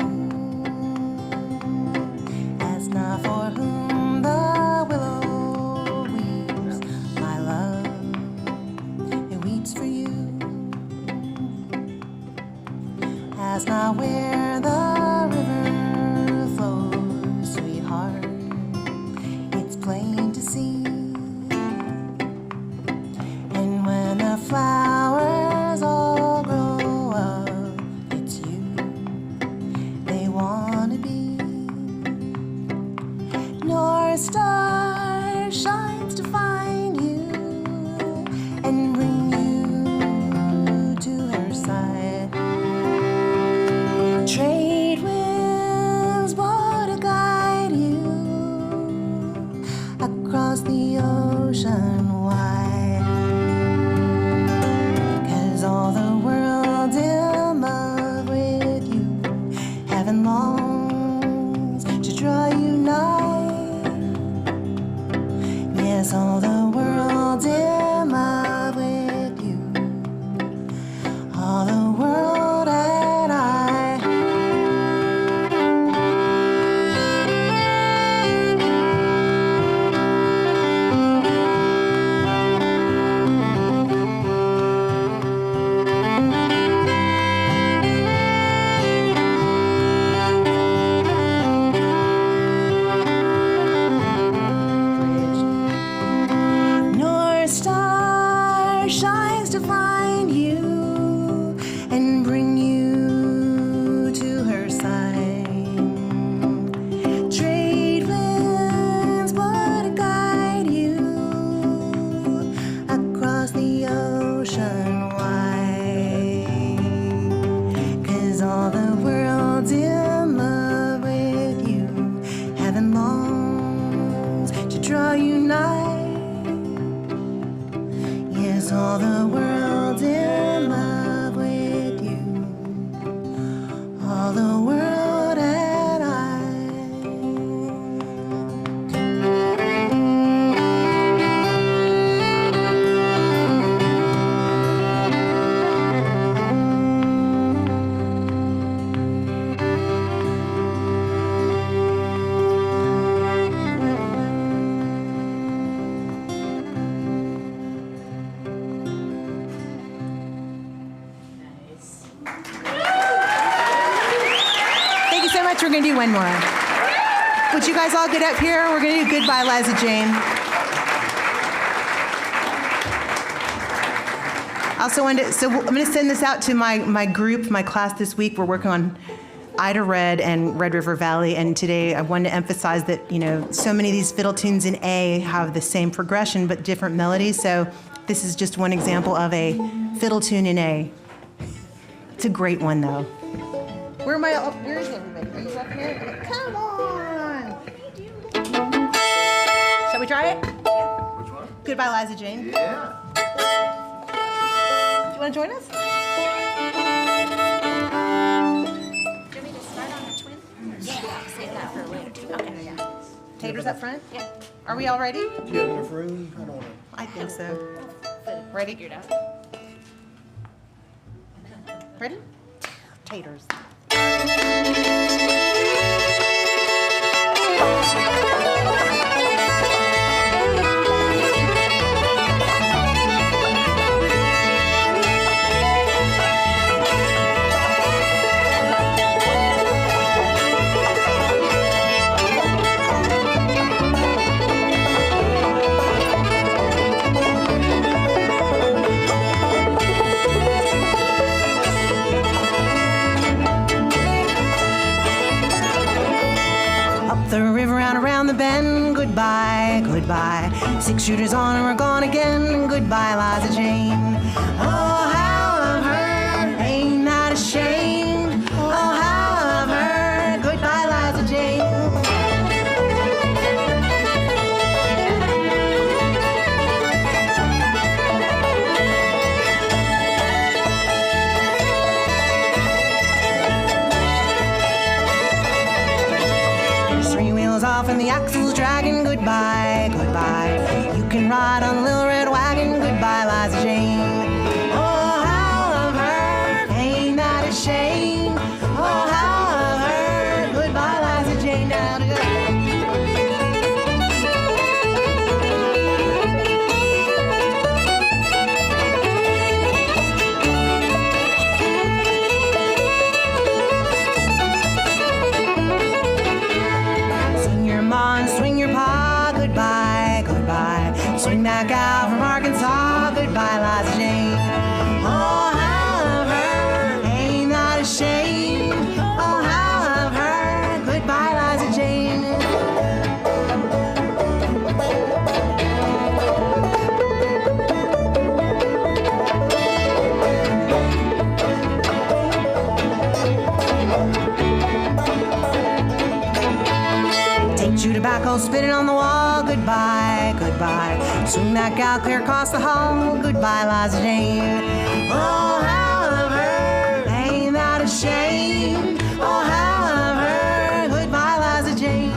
Ask not for whom the willow weeps, my love, it weeps for you. Ask not where the river flows, sweetheart, it's plain to see. When the flowers all grow up, it's you they want to be. North Star shines to find you and bring you to her side. Trade winds blow to guide you across the ocean wide. All the world in love with you, heaven longs to draw you nigh. Yes, all the world in love with you, all the world and I. North Star shines to find you and bring you to her side. Trade winds blow to guide you across the ocean wide. 'Cause all the world's in love with you, heaven longs to draw you nigh. Yes, all the world's in love with you, all the world and I. Thank you so much. We're going to do one more. Would you guys all get up here? We're going to do Goodbye, Liza Jane. Also wanted to, so I'm going to send this out to my group, my class this week. We're working on Ida Red and Red River Valley, and today I wanted to emphasize that, you know, so many of these fiddle tunes in A have the same progression but different melodies, so this is just one example of a fiddle tune in A. It's a great one, though. Where is everybody? Are you up here? Come on! Shall we try it?
Which one?
Goodbye, Liza Jane.
Yeah.
Do you
want to join us?
Do you want me to start on the twin? Yeah. Save that for later too. Okay. Yeah.
Taters up front?
Yeah.
Are we all ready?
Do you have enough room? I don't want to.
I think so.
Ready? Figured out.
Ready? Taters.
The river and around the bend, goodbye, goodbye. 6 shooters on and we're gone again, goodbye, Liza Jane. Oh, how I've heard, ain't that a shame? Oh, how I've heard, goodbye, Liza Jane. Off and the axle's dragging, goodbye, goodbye. You can ride on the little red wagon, goodbye, Liza Jane. Oh, how I've heard, ain't that a shame? Oh, how I've heard, goodbye, Liza Jane. Now to go. Swing your paw, goodbye, goodbye. Swing that gal from Arkansas, goodbye, Liza Jane. Oh, how I've heard, ain't that a shame? Oh, how I've heard, goodbye, Liza Jane. Chew tobacco, spit it on the wall, goodbye, goodbye. Swing that gal clear across the hall, goodbye, Liza Jane. Oh, how I've heard, ain't that a shame? Oh, how I've heard, goodbye, Liza Jane.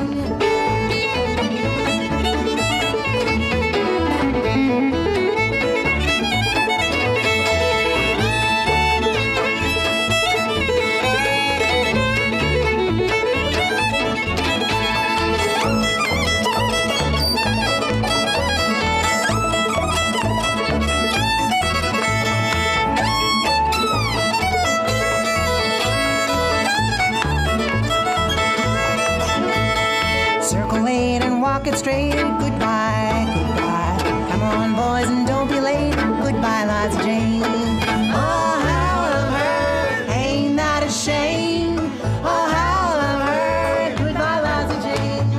Circle 8 and walk it straight, goodbye, goodbye. Come on, boys, and don't be late, goodbye, Liza Jane. Oh, how I've heard, ain't that a shame? Oh, how I've heard, goodbye, Liza Jane.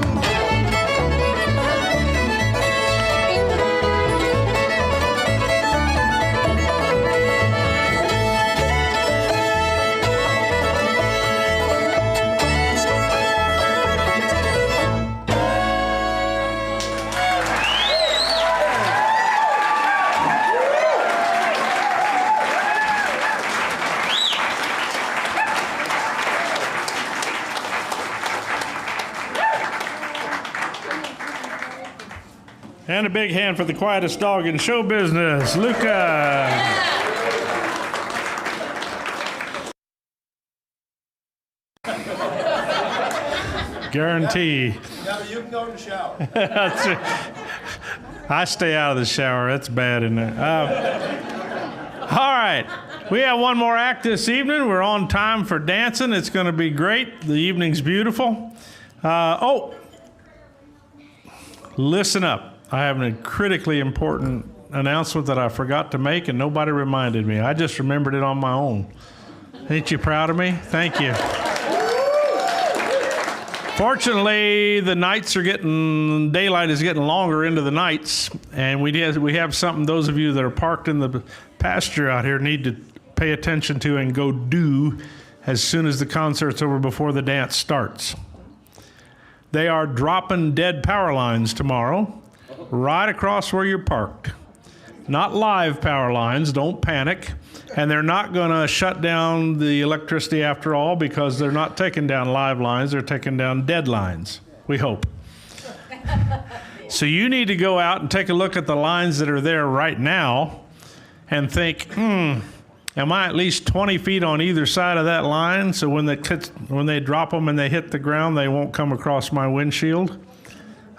And a big hand for the quietest dog in show business, Luca. Guarantee.
Yeah, but you can go in the shower.
I stay out of the shower. That's bad, isn't it? All right. We have one more act this evening. We're on time for dancing. It's going to be great. The evening's beautiful. Listen up. I have a critically important announcement that I forgot to make, and nobody reminded me. I just remembered it on my own. Ain't you proud of me? Thank you. Fortunately, the nights are daylight is getting longer into the nights, and we have something those of you that are parked in the pasture out here need to pay attention to and go do as soon as the concert's over before the dance starts. They are dropping dead power lines tomorrow, right across where you're parked. not live power lines. Don't panic. And they're not going to shut down the electricity after all, because they're not taking down live lines. They're taking down dead lines, we hope. So you need to go out and take a look at the lines that are there right now and think, am I at least 20 feet on either side of that line? So when they drop them and they hit the ground, they won't come across my windshield.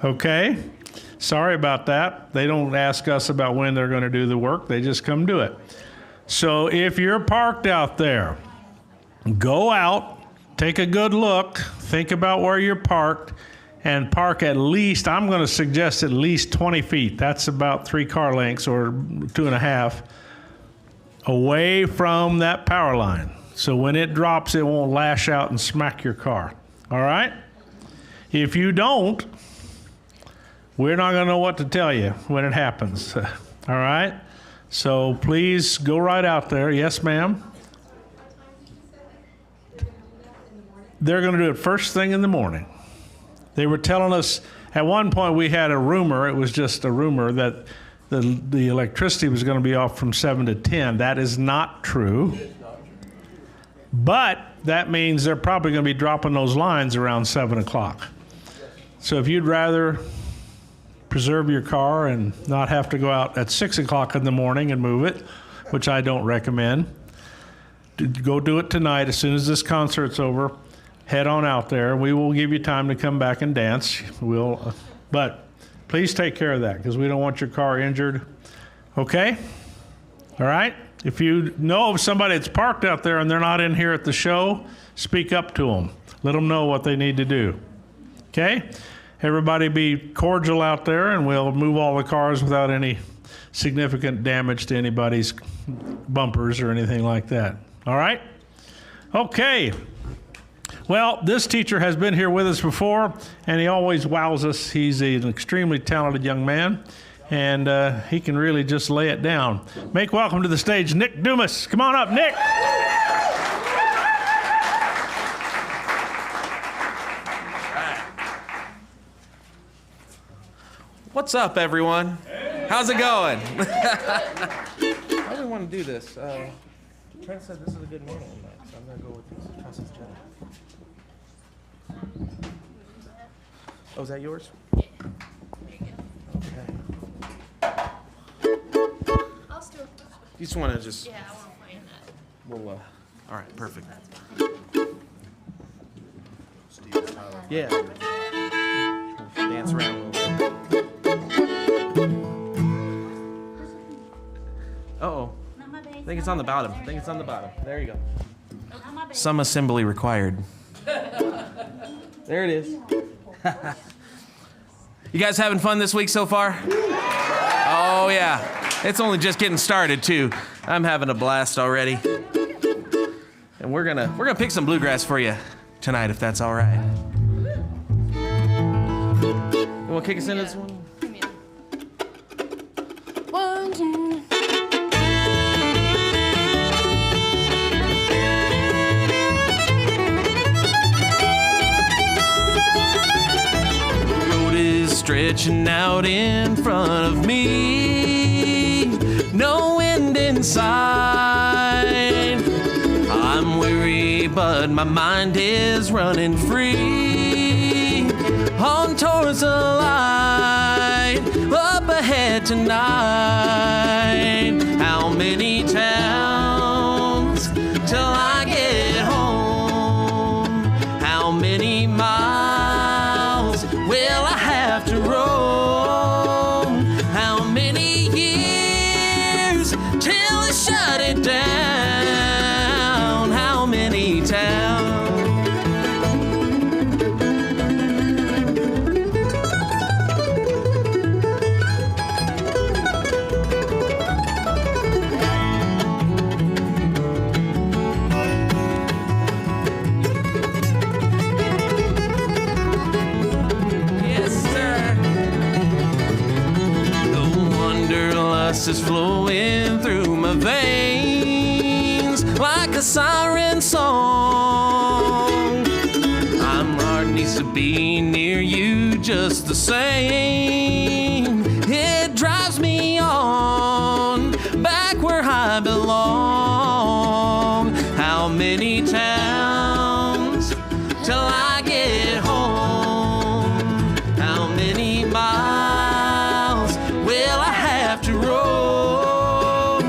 Okay? Sorry about that. They don't ask us about when they're going to do the work. They just come do it. So if you're parked out there, go out, take a good look, think about where you're parked, and park at least, I'm going to suggest at least 20 feet. That's about 3 car lengths or 2.5 away from that power line. So when it drops, it won't lash out and smack your car. All right? If you don't, we're not going to know what to tell you when it happens. All right? So please go right out there. Yes, ma'am? They're going to do it first thing in the morning. They were telling us, at one point we had a rumor, it was just a rumor, that the electricity was going to be off from 7 to 10. That is not true. But that means they're probably going to be dropping those lines around 7 o'clock. So if you'd rather preserve your car and not have to go out at 6 o'clock in the morning and move it, which I don't recommend, go do it tonight as soon as this concert's over. Head on out there. We will give you time to come back and dance. But please take care of that, because we don't want your car injured. Okay? All right? If you know of somebody that's parked out there and they're not in here at the show, speak up to them. Let them know what they need to do. Okay? Everybody be cordial out there, and we'll move all the cars without any significant damage to anybody's bumpers or anything like that. All right? Okay. Well, this teacher has been here with us before, and he always wows us. He's an extremely talented young man, and he can really just lay it down. Make welcome to the stage Nick Dumas. Come on up, Nick.
What's up, everyone? How's it going? How do we want to do this? Trent said this is a good morning tonight, so I'm going to go with these. How's this, Jenna? Oh, is that yours? Yeah. Okay.
I'll still.
You just want to just.
Yeah, I want to play in that.
We'll, all right, perfect. Yeah. We'll dance around a little bit. Uh-oh. I think it's on the bottom. There you go. Some assembly required. There it is. You guys having fun this week so far? Oh yeah. It's only just getting started too. I'm having a blast already. And we're gonna pick some bluegrass for you tonight, if that's all right. You wanna kick us into this one?
One, two.
Stretching out in front of me, no end in sight. I'm weary, but my mind is running free. On towards the light, up ahead tonight. How many towns till I get home? How many miles will I have to roam? How many years till I shut it down? How many towns? Is flowing through my veins like a siren song. My heart needs to be near you just the same. It drives me on. to roam.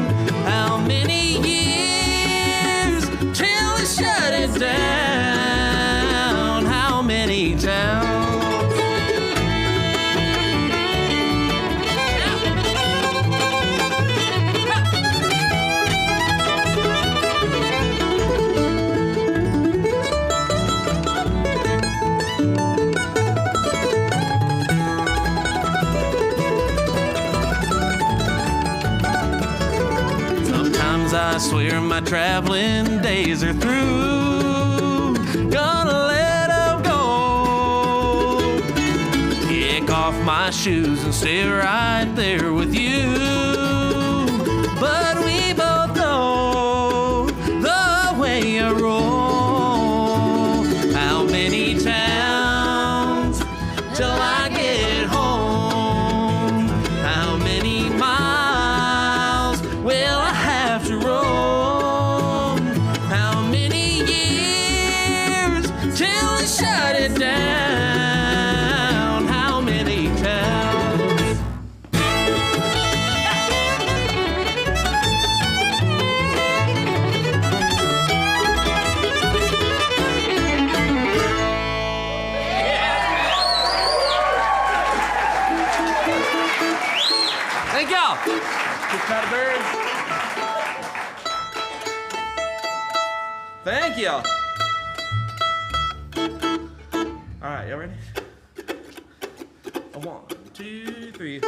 How many years till they shut it down? How many towns? I swear my traveling days are through. Gonna let 'em go. Kick off my shoes and stay right there with you. But we both know the way I roll. How many towns till I get home? How many miles will I have to roam? How many years till they shut it down? How many towns? Thank y'all. Good kind of birds. Thank y'all. All right, y'all ready? 1, 2, 3.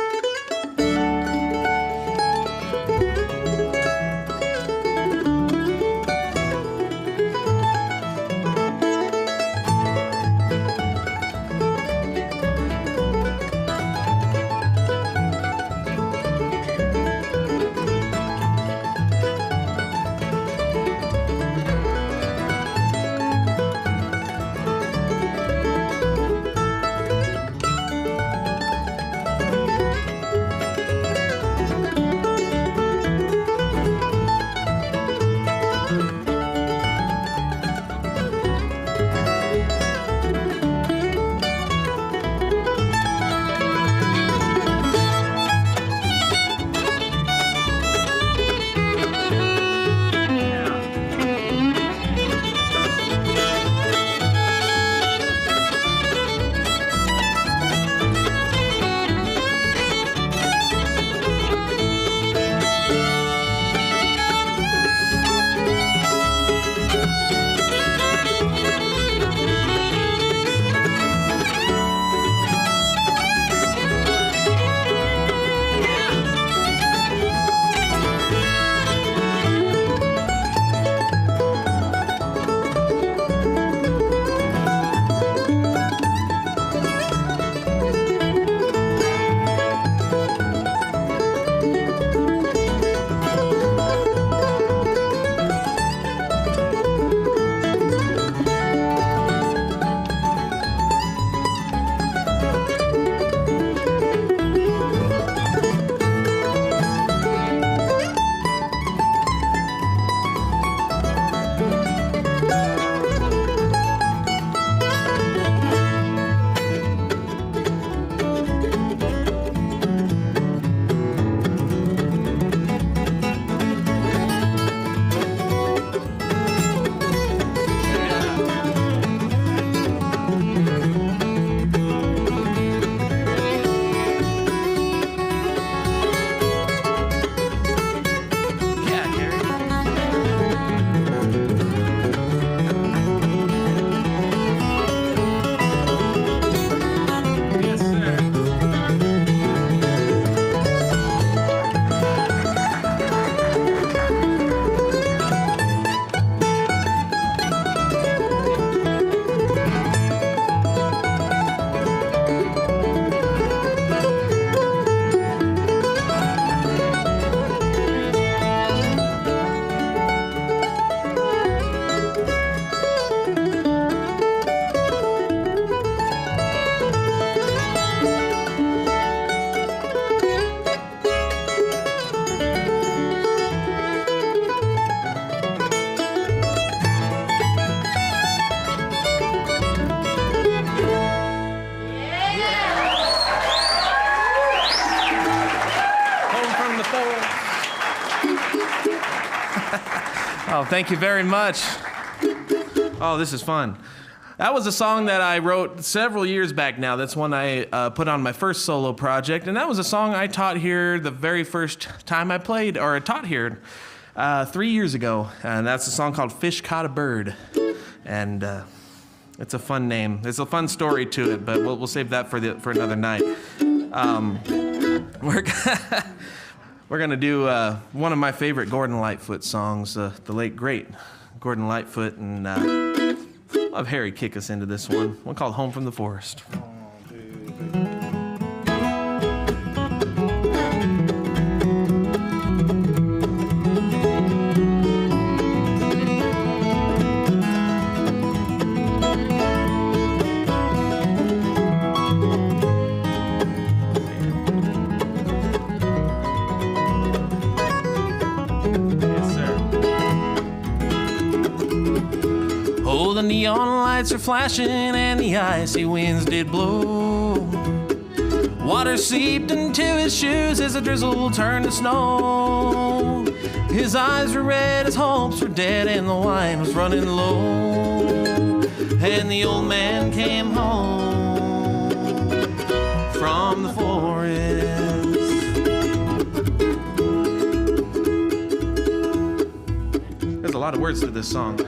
the forest. Oh, thank you very much. Oh, this is fun. That was a song that I wrote several years back now. That's one I put on my first solo project. And that was a song I taught here the very first time I played, or taught here 3 years ago. And that's a song called Fish Caught a Bird. And it's a fun name. There's a fun story to it, but we'll save that for another night. We're going to do one of my favorite Gordon Lightfoot songs, the late, great Gordon Lightfoot. And I'll have Harry kick us into this one called Home from the Forest. The neon lights are flashing and the icy winds did blow. Water seeped into his shoes as the drizzle turned to snow. His eyes were red, his hopes were dead, and the wine was running low. And the old man came home from the forest. There's a lot of words to this song.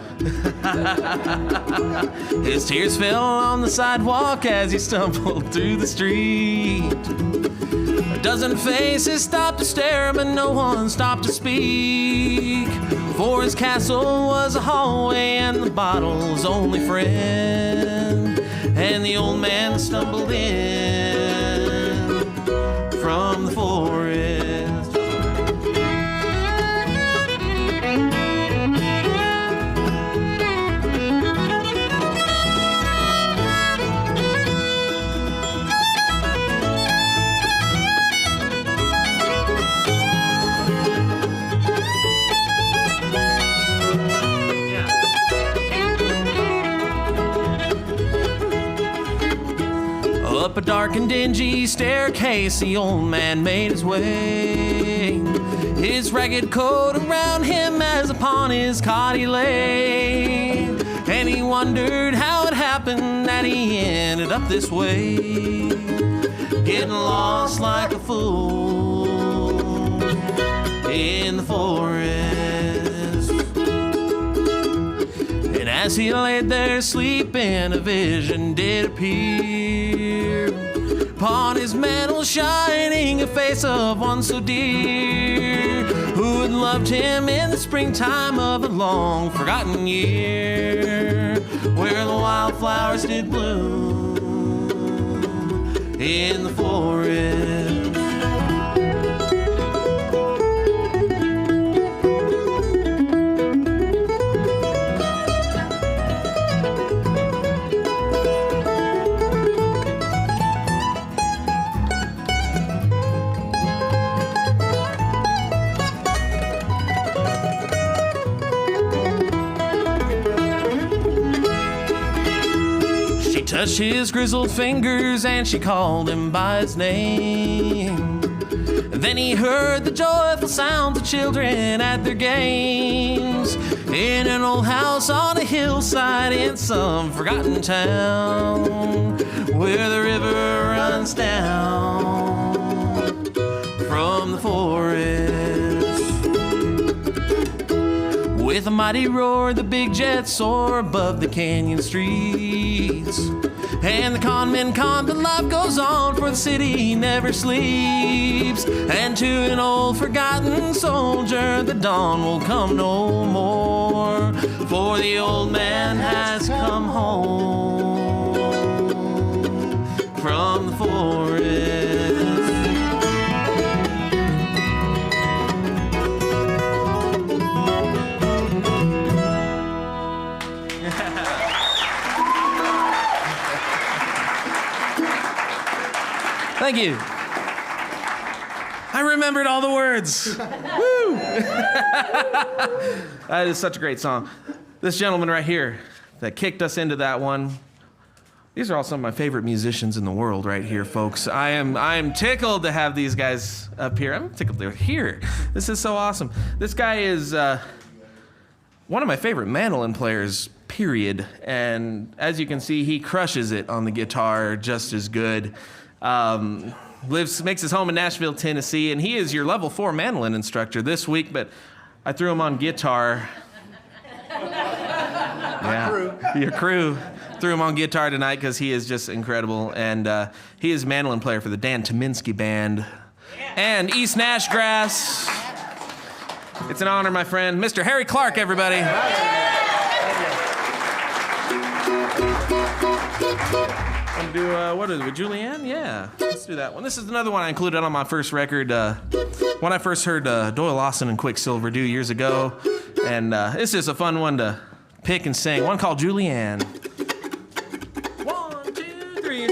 His tears fell on the sidewalk as he stumbled through the street. A dozen faces stopped to stare, but no one stopped to speak. For his castle was a hallway and the bottle's only friend. And the old man stumbled in from the forest. Up a dark and dingy staircase, the old man made his way. His ragged coat around him as upon his cot he lay. And he wondered how it happened that he ended up this way, getting lost like a fool in the forest. And as he laid there sleeping, a vision did appear. Upon his mantle shining a face of one so dear, who had loved him in the springtime of a long forgotten year, where the wildflowers did bloom in the forest. Touched his grizzled fingers and she called him by his name. Then he heard the joyful sounds of children at their games in an old house on a hillside in some forgotten town, where the river runs down from the forest. With a mighty roar, the big jets soar above the canyon streets. And the con men con, but life goes on, for the city never sleeps. And to an old forgotten soldier, the dawn will come no more, for the old man has come home from the forest. Thank you. I remembered all the words. Woo! That is such a great song. This gentleman right here that kicked us into that one These are all some of my favorite musicians in the world right here, folks. I am tickled to have these guys up here. I'm tickled they're here. This is so awesome. This guy is one of my favorite mandolin players, period. And as you can see, he crushes it on the guitar just as good. Makes his home in Nashville, Tennessee, and he is your level 4 mandolin instructor this week, but I threw him on guitar. Yeah, your crew threw him on guitar tonight because he is just incredible, and he is mandolin player for the Dan Tominski Band and East Nashgrass. It's an honor, my friend. Mr. Harry Clark, everybody. Want to do, what is it, with Julianne? Yeah, let's do that one. This is another one I included on my first record when I first heard Doyle Lawson and Quicksilver do years ago. And it's just a fun one to pick and sing. One called Julianne. 1, 2, 3.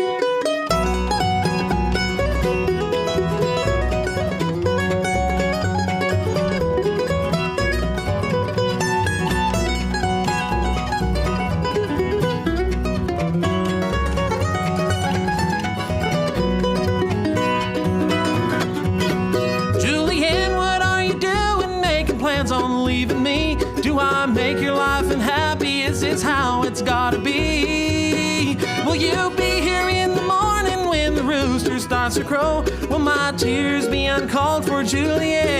Do I make your life unhappy? Is this how it's gotta be? Will you be here in the morning when the rooster starts to crow? Will my tears be uncalled for, Julianne?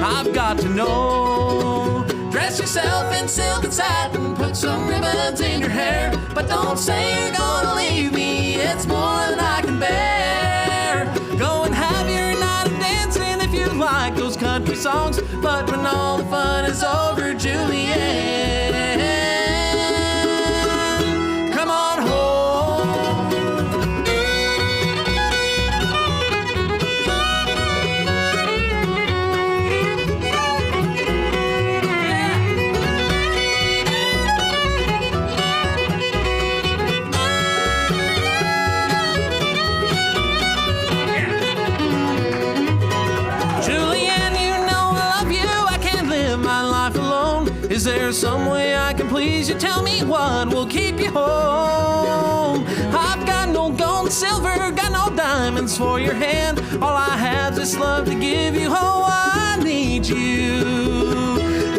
I've got to know. Dress yourself in silk and satin, put some ribbons in your hair, but don't say you're gonna leave me, it's more than I can bear. Go and have your night of dancing if you like those country songs, but when all the fun is over, Julianne, come on home. Is there some way I can please you? Tell me what will keep you home. I've got no gold and silver, got no diamonds for your hand. All I have is love to give you. Oh, I need you,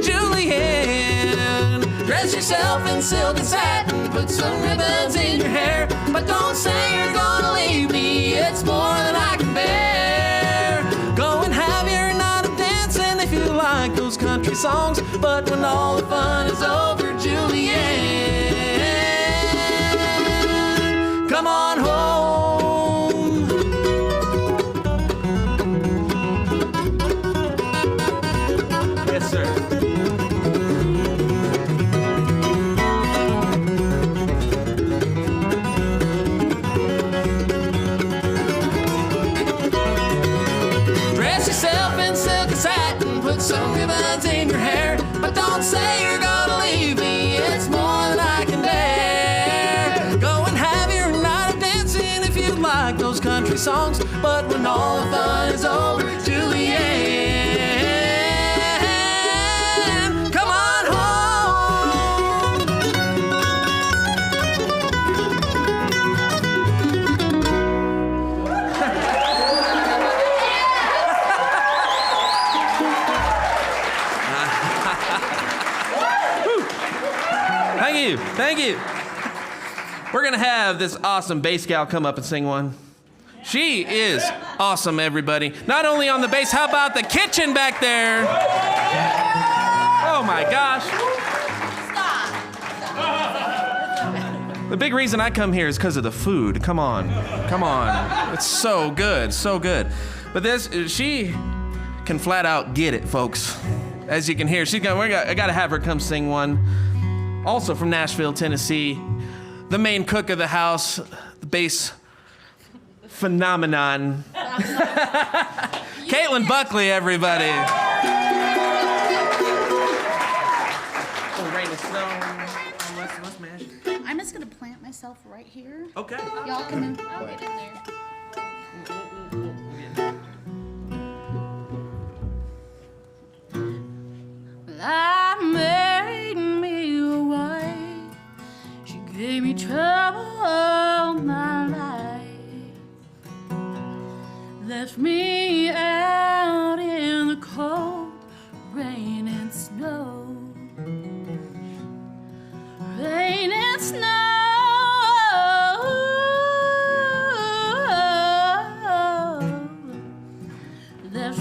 Julianne. Dress yourself in silk and satin, put some ribbons in your hair, but don't say you're gonna leave me, it's more than I can bear. Go and have your night of dancing if you like those country songs, but when all the fun is over, Julianne, come on home. Yes, sir. Dress yourself in silk and satin, put some ribbons in your hair, but don't say you're gonna leave me, it's more than I can bear. Go and have your night of dancing if you like those country songs, but when all the fun is over, Julianne, come on home. Thank you. We're gonna have this awesome bass gal come up and sing one. She is awesome, everybody. Not only on the bass, how about the kitchen back there? Oh my gosh. The big reason I come here is because of the food. Come on. It's so good. But she can flat out get it, folks. As you can hear, I gotta have her come sing one. Also from Nashville, Tennessee, the main cook of the house, the bass phenomenon, Caitlin Buckley, everybody. Oh, rain and snow. Let's mash.
I'm just gonna plant myself right here.
Okay.
Y'all can move. I'll get in there. I made me a wife. She gave me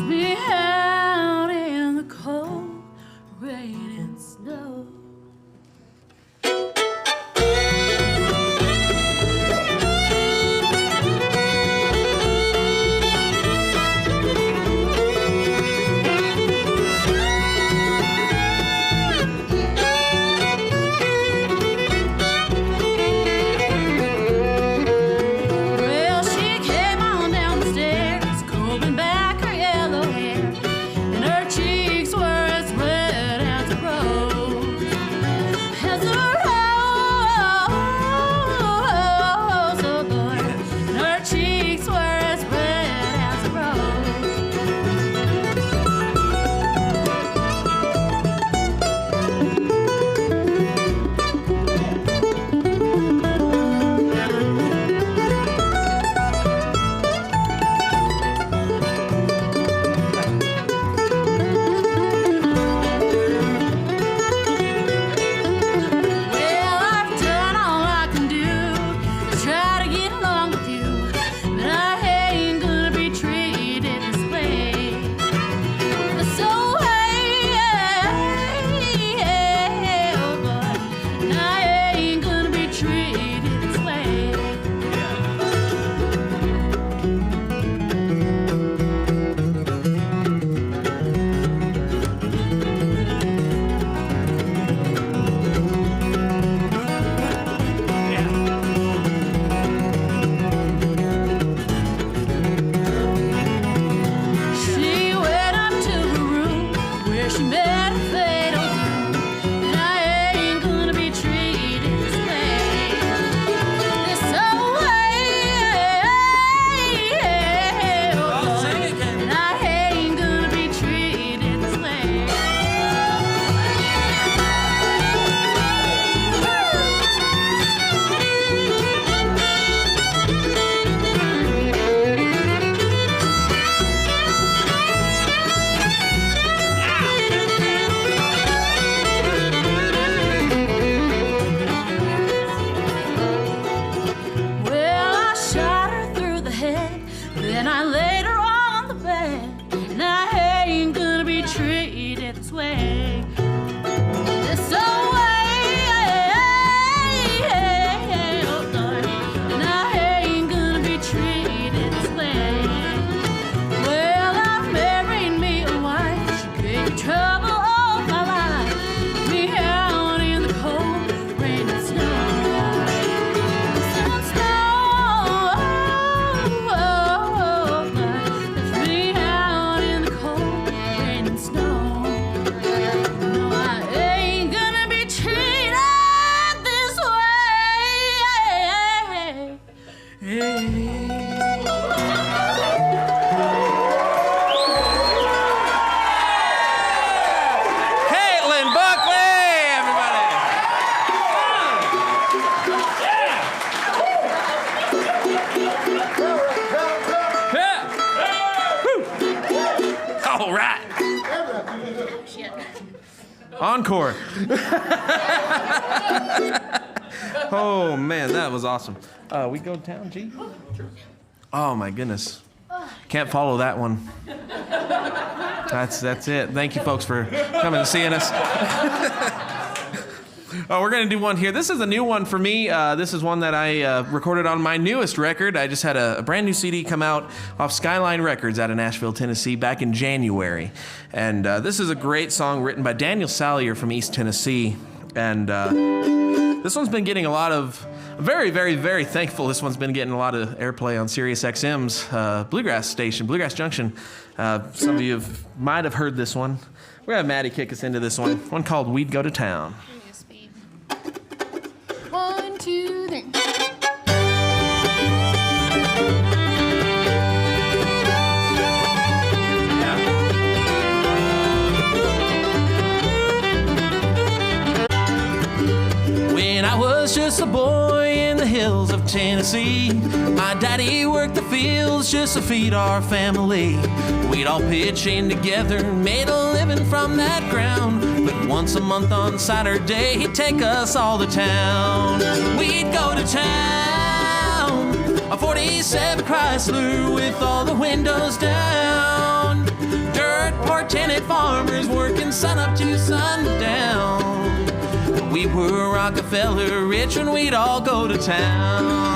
me out in the cold rain and snow. Well, she came on down the stairs, combing back her yellow hair, and her cheeks were as red as a rose. As a rose, oh Lord, and her cheeks were as red as a Well, I've done all I can do to try to get along with you, but I ain't gonna be treated this way. So hey, oh boy, and I ain't gonna be treated this way. She went up to her room where she met her fatal doom, and I ain't gonna be treated this way. This way, oh Lord, and I ain't gonna be treated this way. Well, I shot her through the head, then I laid her on the bed, and I ain't gonna be treated this way. This way, oh Lord, and I ain't gonna be treated this way. Well, I married me a wife, she gave me trouble all my life, me out in the cold rain and snow.
Caitlin Buckley, everybody. All right. Encore. Oh man, that was awesome. We go to town, G? Oh my goodness. Can't follow that one. That's it. Thank you folks for coming and seeing us. Oh, we're going to do one here. This is a new one for me. This is one that I recorded on my newest record. I just had a brand new CD come out off Skyline Records out of Nashville, Tennessee back in January. And this is a great song written by Daniel Salyer from East Tennessee. And this one's been getting a lot of, very, very, very thankful this one's been getting a lot of airplay on Sirius XM's Bluegrass station, Bluegrass Junction. Some of you might have heard this one. We're going to have Maddie kick us into this one called We'd Go to Town.
1, 2, 3.
When I was just a boy in the hills of Tennessee, my daddy worked the fields just to feed our family. We'd all pitch in together, made a living from that ground. But once a month on Saturday, he'd take us all to town. We'd go to town, a 47 Chrysler with all the windows down. tenant farmers working sun up to sundown. We were Rockefeller rich and we'd all go to town.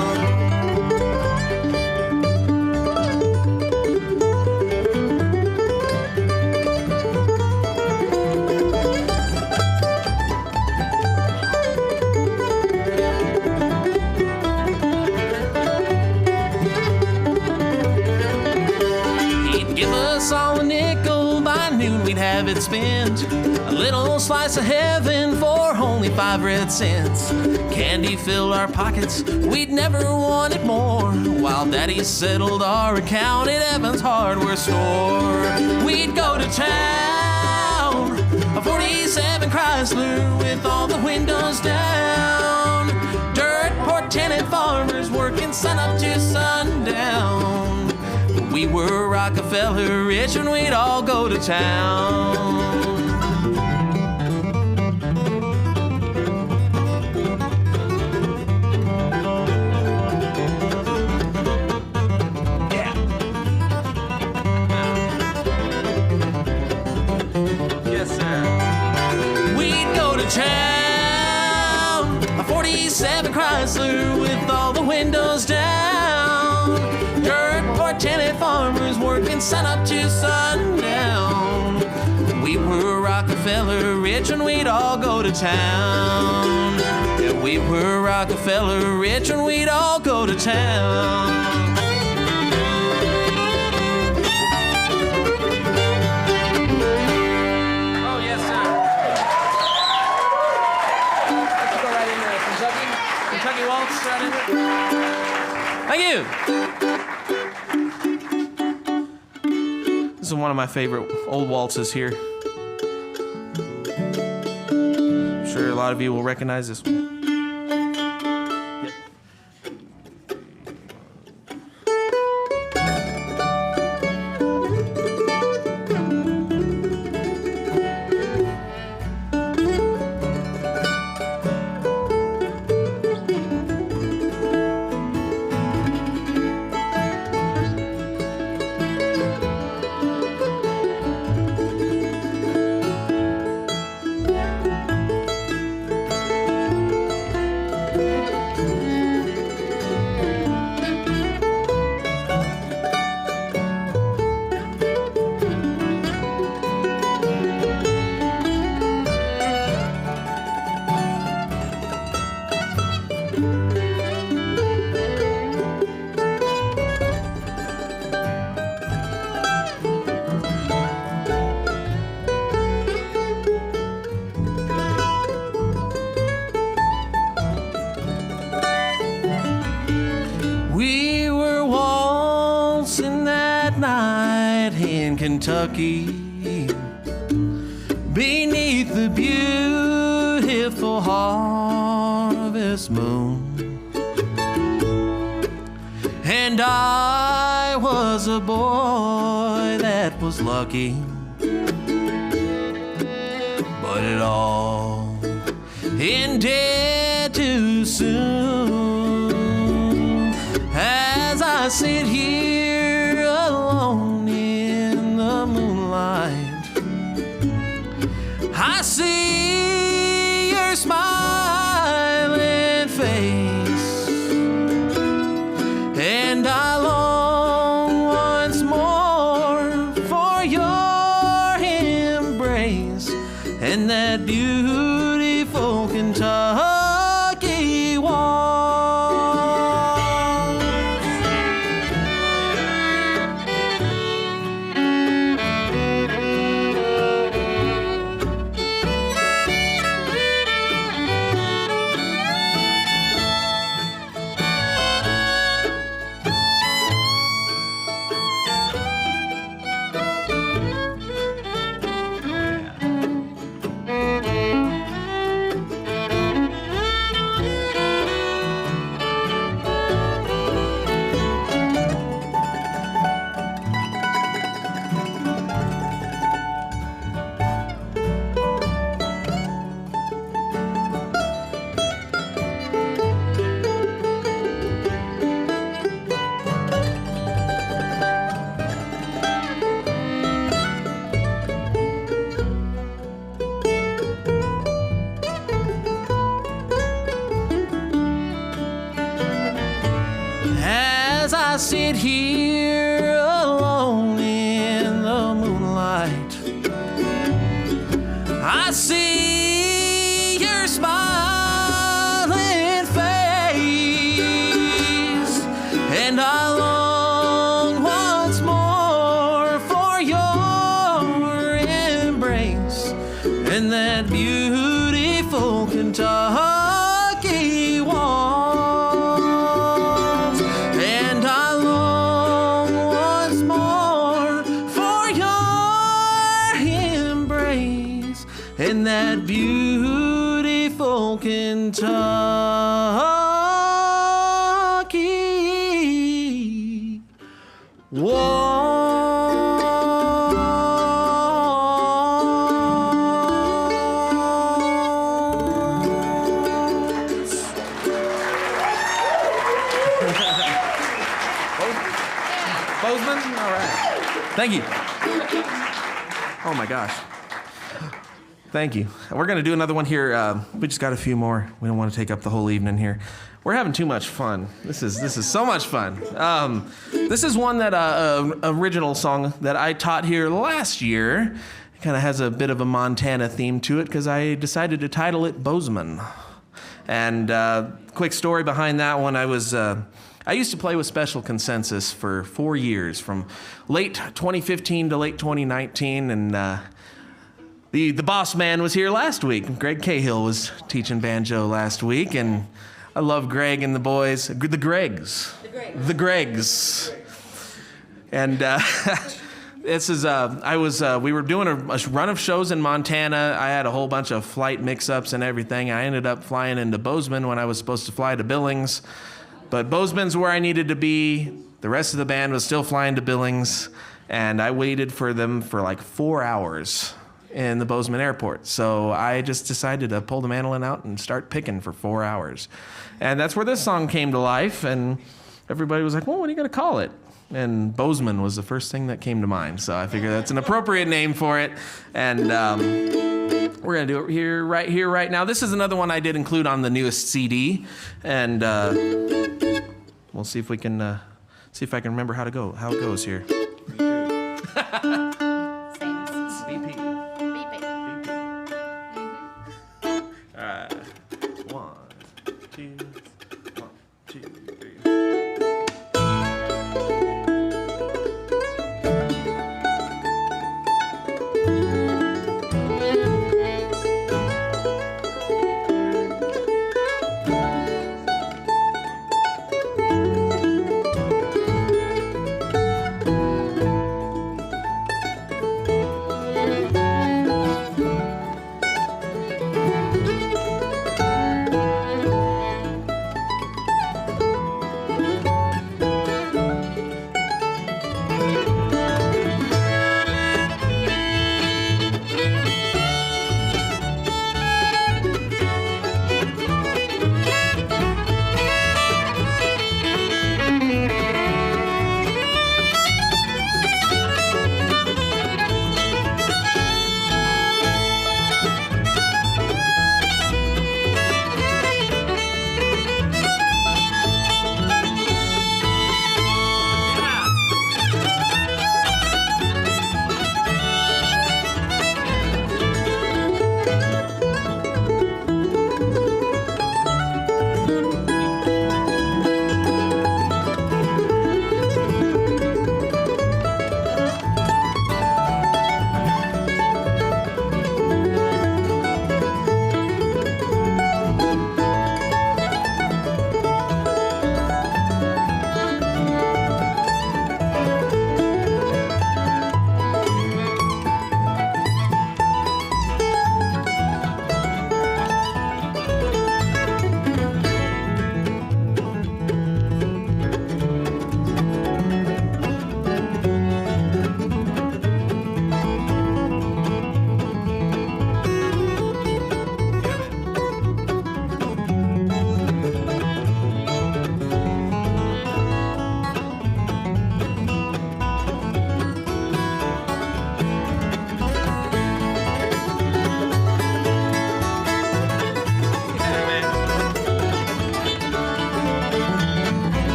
All a nickel, by noon we'd have it spent. A little slice of heaven for only 5 red cents. Candy filled our pockets, we'd never wanted more. While Daddy settled our account at Evans Hardware Store. We'd go to town, a 47 Chrysler with all the windows down. Dirt poor tenant farmers working sun up to sundown. We were Rockefeller rich and we'd all go to town. Yeah. Yes, sir. We'd go to town, a 47 Chrysler with all the windows down. Dirt poor tenant farmers working sun up to sundown. We were Rockefeller rich and we'd all go to town. Yeah, we were Rockefeller rich and we'd all go to town. Oh, yes, sir. Let's go right into Kentucky Waltz right in there. Thank you. This is one of my favorite old waltzes here. I'm sure a lot of you will recognize this one. Yep. Kentucky, beneath the beautiful harvest moon. And I was a boy that was lucky, but it all ended too soon. As I sit here alone in the moonlight, I see your smiling face, and I long once more for your embrace and that beautiful Kentucky waltz. sit here alone in the moonlight, I see your smiling face, and I long once more for your embrace in that beautiful Kentucky waltz. And I long once more for your embrace in that beautiful Kentucky waltz. Bozeman? All right. Thank you. Oh my gosh. Thank you. We're going to do another one here. We just got a few more. We don't want to take up the whole evening here. We're having too much fun. This is so much fun. This is one that original song that I taught here last year. It kind of has a bit of a Montana theme to it because I decided to title it Bozeman. And quick story behind that one, I used to play with Special Consensus for 4 years, from late 2015 to late 2019, and the boss man was here last week. Greg Cahill was teaching banjo last week, and I love Greg and the boys. The Gregs. The Gregs. And this is, we were doing a run of shows in Montana. I had a whole bunch of flight mix-ups and everything. I ended up flying into Bozeman when I was supposed to fly to Billings. But Bozeman's where I needed to be. The rest of the band was still flying to Billings, and I waited for them for like 4 hours in the Bozeman airport. So I just decided to pull the mandolin out and start picking for 4 hours. And that's where this song came to life, and everybody was like, well, what are you going to call it? And Bozeman was the first thing that came to mind. So I figured that's an appropriate name for it. And we're going to do it right now. This is another one I did include on the newest CD. And we'll see if we can, see if I can remember how it goes here.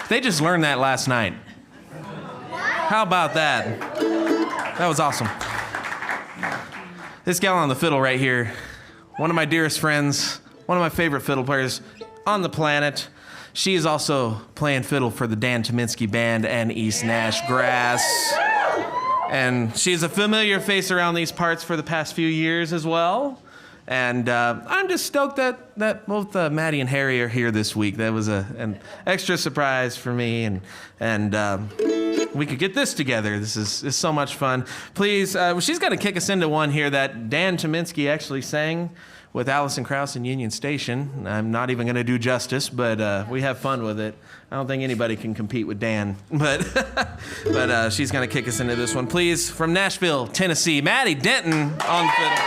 They just learned that last night. How about that? That was awesome. This gal on the fiddle right here, one of my dearest friends, one of my favorite fiddle players on the planet. She is also playing fiddle for the Dan Tominski Band and East Nash Grass. And she's a familiar face around these parts for the past few years as well. And I'm just stoked that both Maddie and Harry are here this week. That was an extra surprise for me, and we could get this together. This is so much fun. Please, she's going to kick us into one here that Dan Tominski actually sang with Allison Krauss in Union Station. I'm not even going to do justice, but we have fun with it. I don't think anybody can compete with Dan, but she's going to kick us into this one. Please, from Nashville, Tennessee, Maddie Denton on fiddle.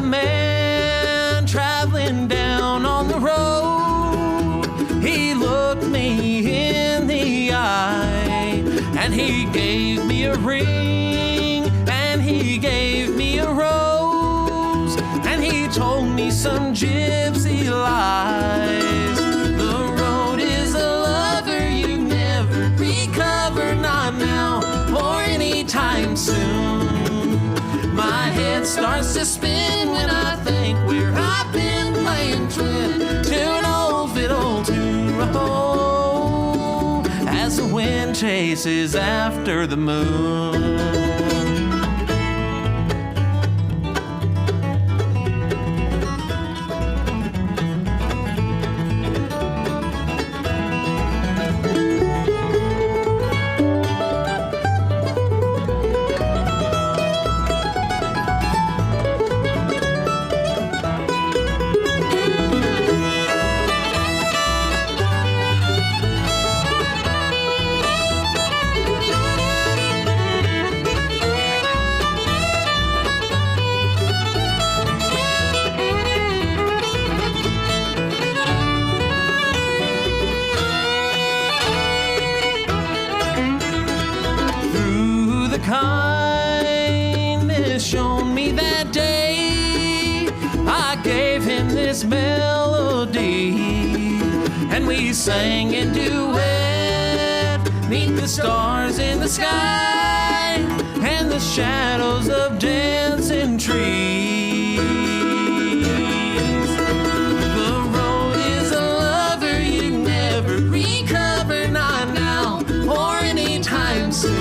Man traveling down on the road, he looked me in the eye, and he gave me a ring, and he gave me a rose, and he told me some gypsy lies. The road is a lover you never recover, not now or anytime soon. My head starts to spin when I think where I've been playing twin to an old fiddle tune. Oh, as the wind chases after the moon. Kindness shown me that day, I gave him this melody, and we sang in duet, neath the stars in the sky, and the shadows of dancing trees. The road is a lover you never recover, not now or anytime soon.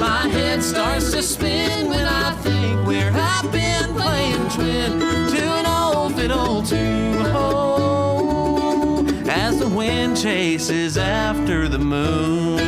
My head starts to spin when I think where I've been playing twin to an old fiddle tune. Oh, as the wind chases after the moon.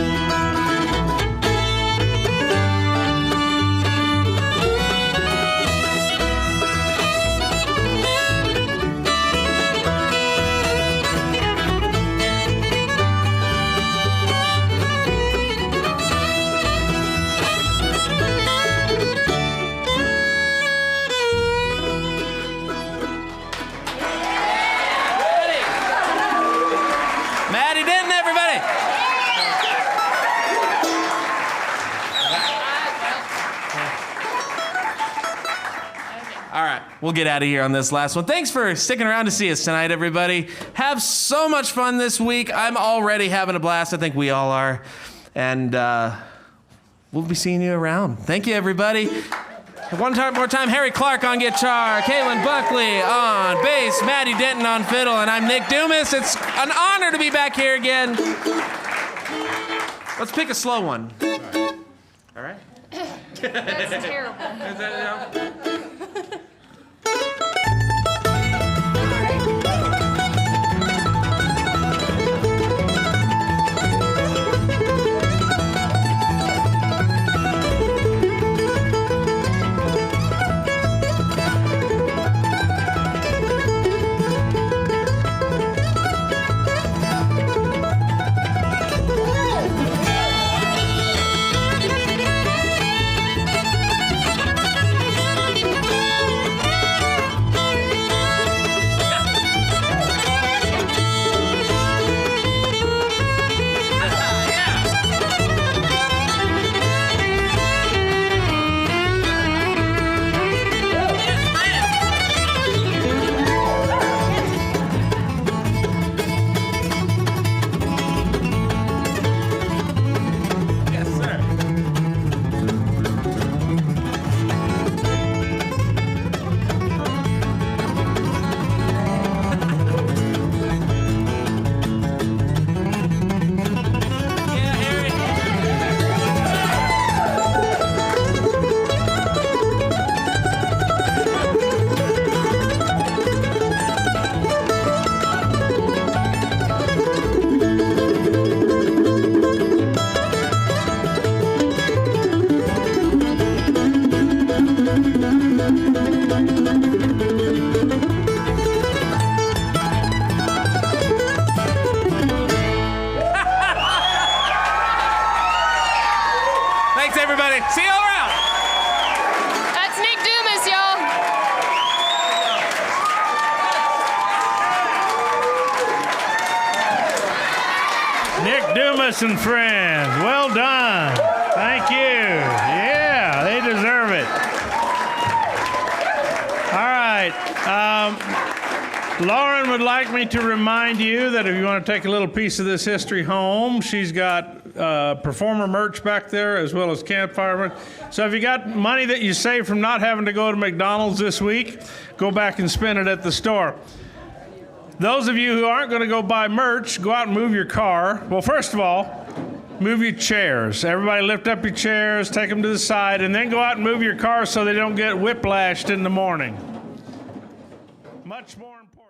We'll get out of here on this last one. Thanks for sticking around to see us tonight, everybody. Have so much fun this week. I'm already having a blast. I think we all are. And we'll be seeing you around. Thank you, everybody. One more time, Harry Clark on guitar, Kaylin Buckley on bass, Maddie Denton on fiddle, and I'm Nick Dumas. It's an honor to be back here again. Let's pick a slow one. All right?
That's terrible.
Thanks, everybody. See you all around.
That's Nick Dumas, y'all.
Nick Dumas and friends. Well done. Thank you. Yeah, they deserve it. All right. Lauren would like me to remind you that if you want to take a little piece of this history home, she's got performer merch back there as well as campfire merch. So if you got money that you saved from not having to go to McDonald's this week, go back and spend it at the store. Those of you who aren't going to go buy merch, go out and move your car. Well, first of all, move your chairs. Everybody lift up your chairs, take them to the side, and then go out and move your car so they don't get whiplashed in the morning. Much more important.